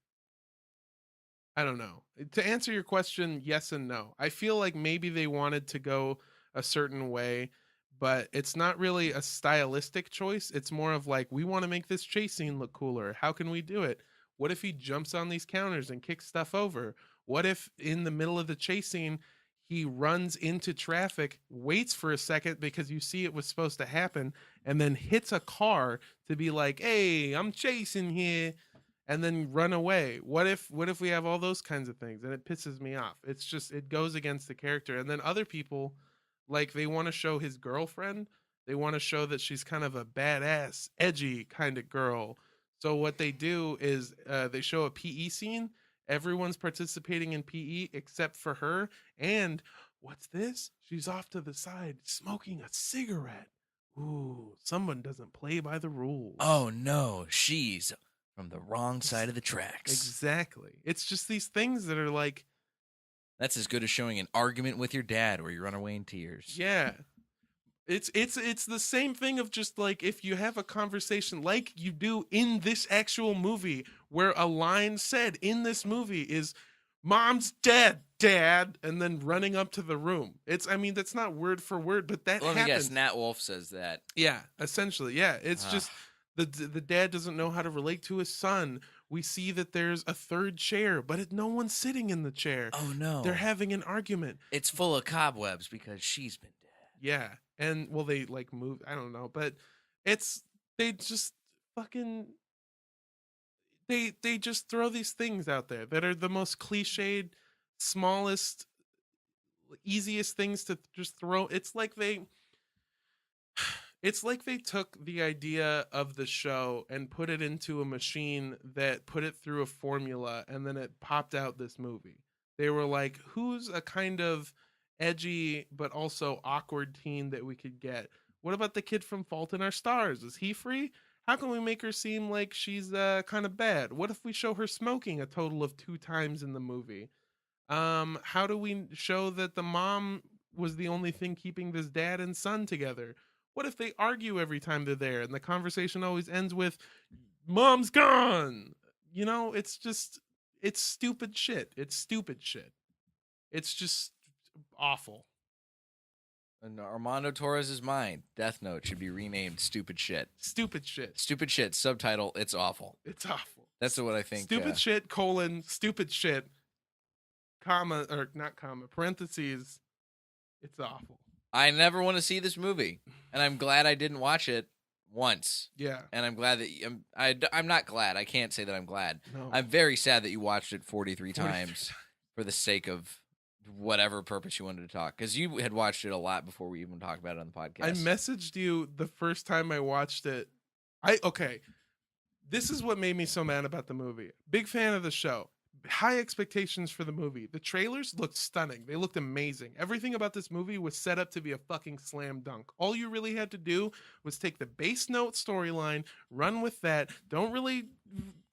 C: I don't know. To answer your question, yes and no. I feel like maybe they wanted to go a certain way, but it's not really a stylistic choice. It's more of like, we want to make this chase scene look cooler. How can we do it? What if he jumps on these counters and kicks stuff over? What if in the middle of the chase scene, he runs into traffic, waits for a second because you see it was supposed to happen, and then hits a car to be like, "Hey, I'm chasing here," and then run away. What if we have all those kinds of things? And it pisses me off. It's just, it goes against the character. And then other people, like, they want to show his girlfriend. They want to show that she's kind of a badass, edgy kind of girl. So what they do is they show a PE scene. Everyone's participating in PE except for her. And what's this? She's off to the side smoking a cigarette. Ooh, someone doesn't play by the rules.
B: Oh no, she's from the wrong side of the tracks.
C: Exactly. It's just these things that are like,
B: That's as good as showing an argument with your dad where you run away in tears.
C: yeah. It's the same thing of just like, if you have a conversation like you do in this actual movie, where a line said in this movie is, "Mom's dead, Dad," and then running up to the room. I mean, that's not word for word, but that
B: Let me
C: happens.
B: guess, Nat Wolff says that.
C: Yeah, essentially, yeah. It's just the dad doesn't know how to relate to his son. We see that there's a third chair, but no one's sitting in the chair.
B: Oh no.
C: They're having an argument.
B: It's full of cobwebs because she's been dead.
C: Yeah, and well, they like move. I don't know, but they just fucking they just throw these things out there that are the most cliched, smallest, easiest things to just throw. It's like they took the idea of the show and put it into a machine that put it through a formula, and then it popped out this movie. They were like, who's a kind of edgy but also awkward teen that we could get? What about the kid from Fault in Our Stars? Is he free? How can we make her seem like she's kind of bad? What if we show her smoking a total of 2 times in the movie? How do we show that the mom was the only thing keeping this dad and son together? What if they argue every time they're there and the conversation always ends with, "Mom's gone"? You know, it's stupid shit. It's stupid shit. It's just awful.
B: In Armando Torres' mind, Death Note should be renamed Stupid Shit.
C: Stupid shit.
B: Stupid Shit, subtitle, it's awful.
C: It's awful.
B: That's what I think.
C: Stupid shit, stupid shit, comma, or not comma, parentheses, it's awful.
B: I never want to see this movie, and I'm glad I didn't watch it once.
C: Yeah.
B: And I'm glad that I'm not glad. I can't say that I'm glad.
C: No.
B: I'm very sad that you watched it 43 times for the sake of whatever purpose you wanted to talk, because you had watched it a lot before we even talked about it on the podcast.
C: I messaged you the first time I watched it. Okay. This is what made me so mad about the movie. Big fan of the show. High expectations for the movie. The trailers looked stunning. They looked amazing. Everything about this movie was set up to be a fucking slam dunk. All you really had to do was take the base note storyline, run with that, don't really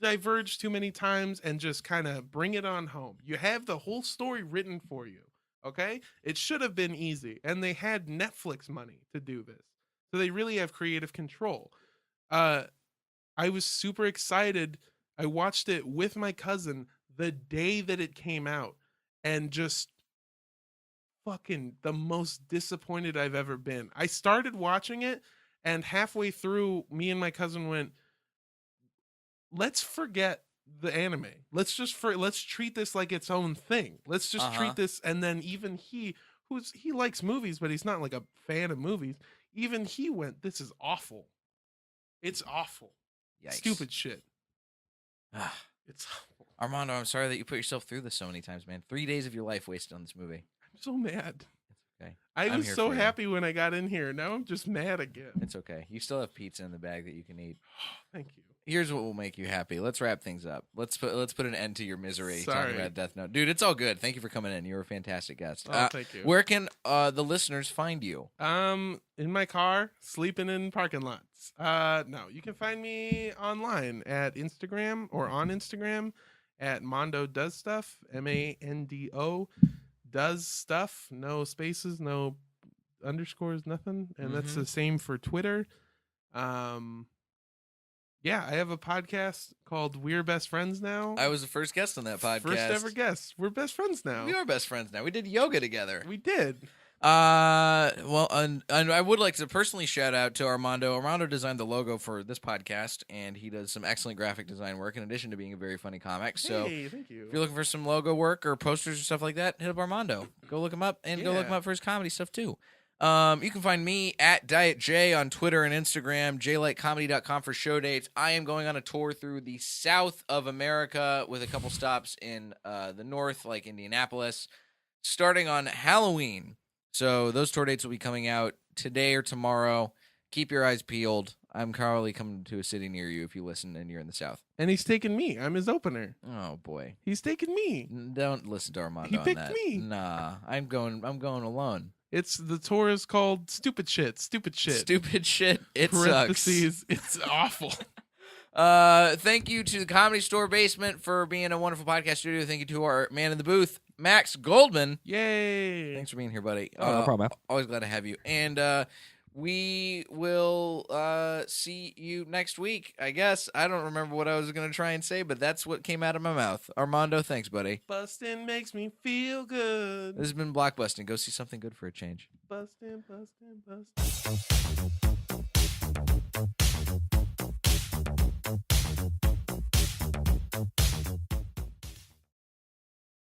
C: diverge too many times, and just kind of bring it on home. You have the whole story written for you, okay? It should have been easy, and they had Netflix money to do this. So they really have creative control. I was super excited. I watched it with my cousin the day that it came out, and just fucking the most disappointed I've ever been. I started watching it, and halfway through, me and my cousin went, let's forget the anime. Let's treat this like its own thing. Let's just treat this. And then even he likes movies, but he's not like a fan of movies. Even he went, this is awful. It's awful.
B: Yikes.
C: Stupid shit. It's awful.
B: Armando, I'm sorry that you put yourself through this so many times, man. 3 days of your life wasted on this movie.
C: I'm so mad.
B: It's okay.
C: I
B: I'm
C: was
B: here
C: so
B: for you.
C: happy when I got in here. Now I'm just mad again.
B: It's okay. You still have pizza in the bag that you can eat.
C: Thank you.
B: Here's what will make you happy. Let's wrap things up. Let's put an end to your misery
C: Sorry.
B: talking about Death Note. Dude, it's all good. Thank you for coming in. You're a fantastic guest.
C: Oh, thank you.
B: Where can the listeners find you?
C: In my car, sleeping in parking lots. No, you can find me online at Instagram or on Instagram at Mondo Does Stuff, MANDO Does Stuff, no spaces, no underscores, nothing. And that's the same for Twitter. Yeah, I have a podcast called We're Best Friends Now.
B: I was the first guest on that podcast.
C: First ever guest. We're best friends now.
B: We are best friends now. We did yoga together.
C: We did.
B: Well, and I would like to personally shout out to Armando. Armando designed the logo for this podcast, and he does some excellent graphic design work in addition to being a very funny comic. So
C: Hey, thank you.
B: if you're looking for some logo work or posters or stuff like that, hit up Armando. Go look him up, and go look him up for his comedy stuff too. You can find me at Diet J on Twitter and Instagram, jlightcomedy.com for show dates. I am going on a tour through the south of America with a couple stops in the north, like Indianapolis, starting on Halloween. So those tour dates will be coming out today or tomorrow. Keep your eyes peeled. I'm probably coming to a city near you if you listen and you're in the south.
C: And he's taking me. I'm his opener.
B: Oh boy,
C: He's taking me.
B: don't listen to Armando.
C: He
B: on
C: picked
B: that.
C: me.
B: Nah, I'm going alone.
C: It's the tour is called Stupid Shit. Stupid Shit.
B: Stupid shit. It sucks.
C: Parentheses. It's awful.
B: Thank you to the Comedy Store Basement for being a wonderful podcast studio. Thank you to our man in the booth, Max Goldman.
C: Yay.
B: Thanks for being here, buddy.
D: Oh, no problem, man.
B: Always glad to have you. And we will see you next week, I guess. I don't remember what I was going to try and say, but that's what came out of my mouth. Armando, thanks, buddy.
C: Bustin' makes me feel good.
B: This has been Blockbusting. Go see something good for a change.
C: Bustin', bustin', bustin'.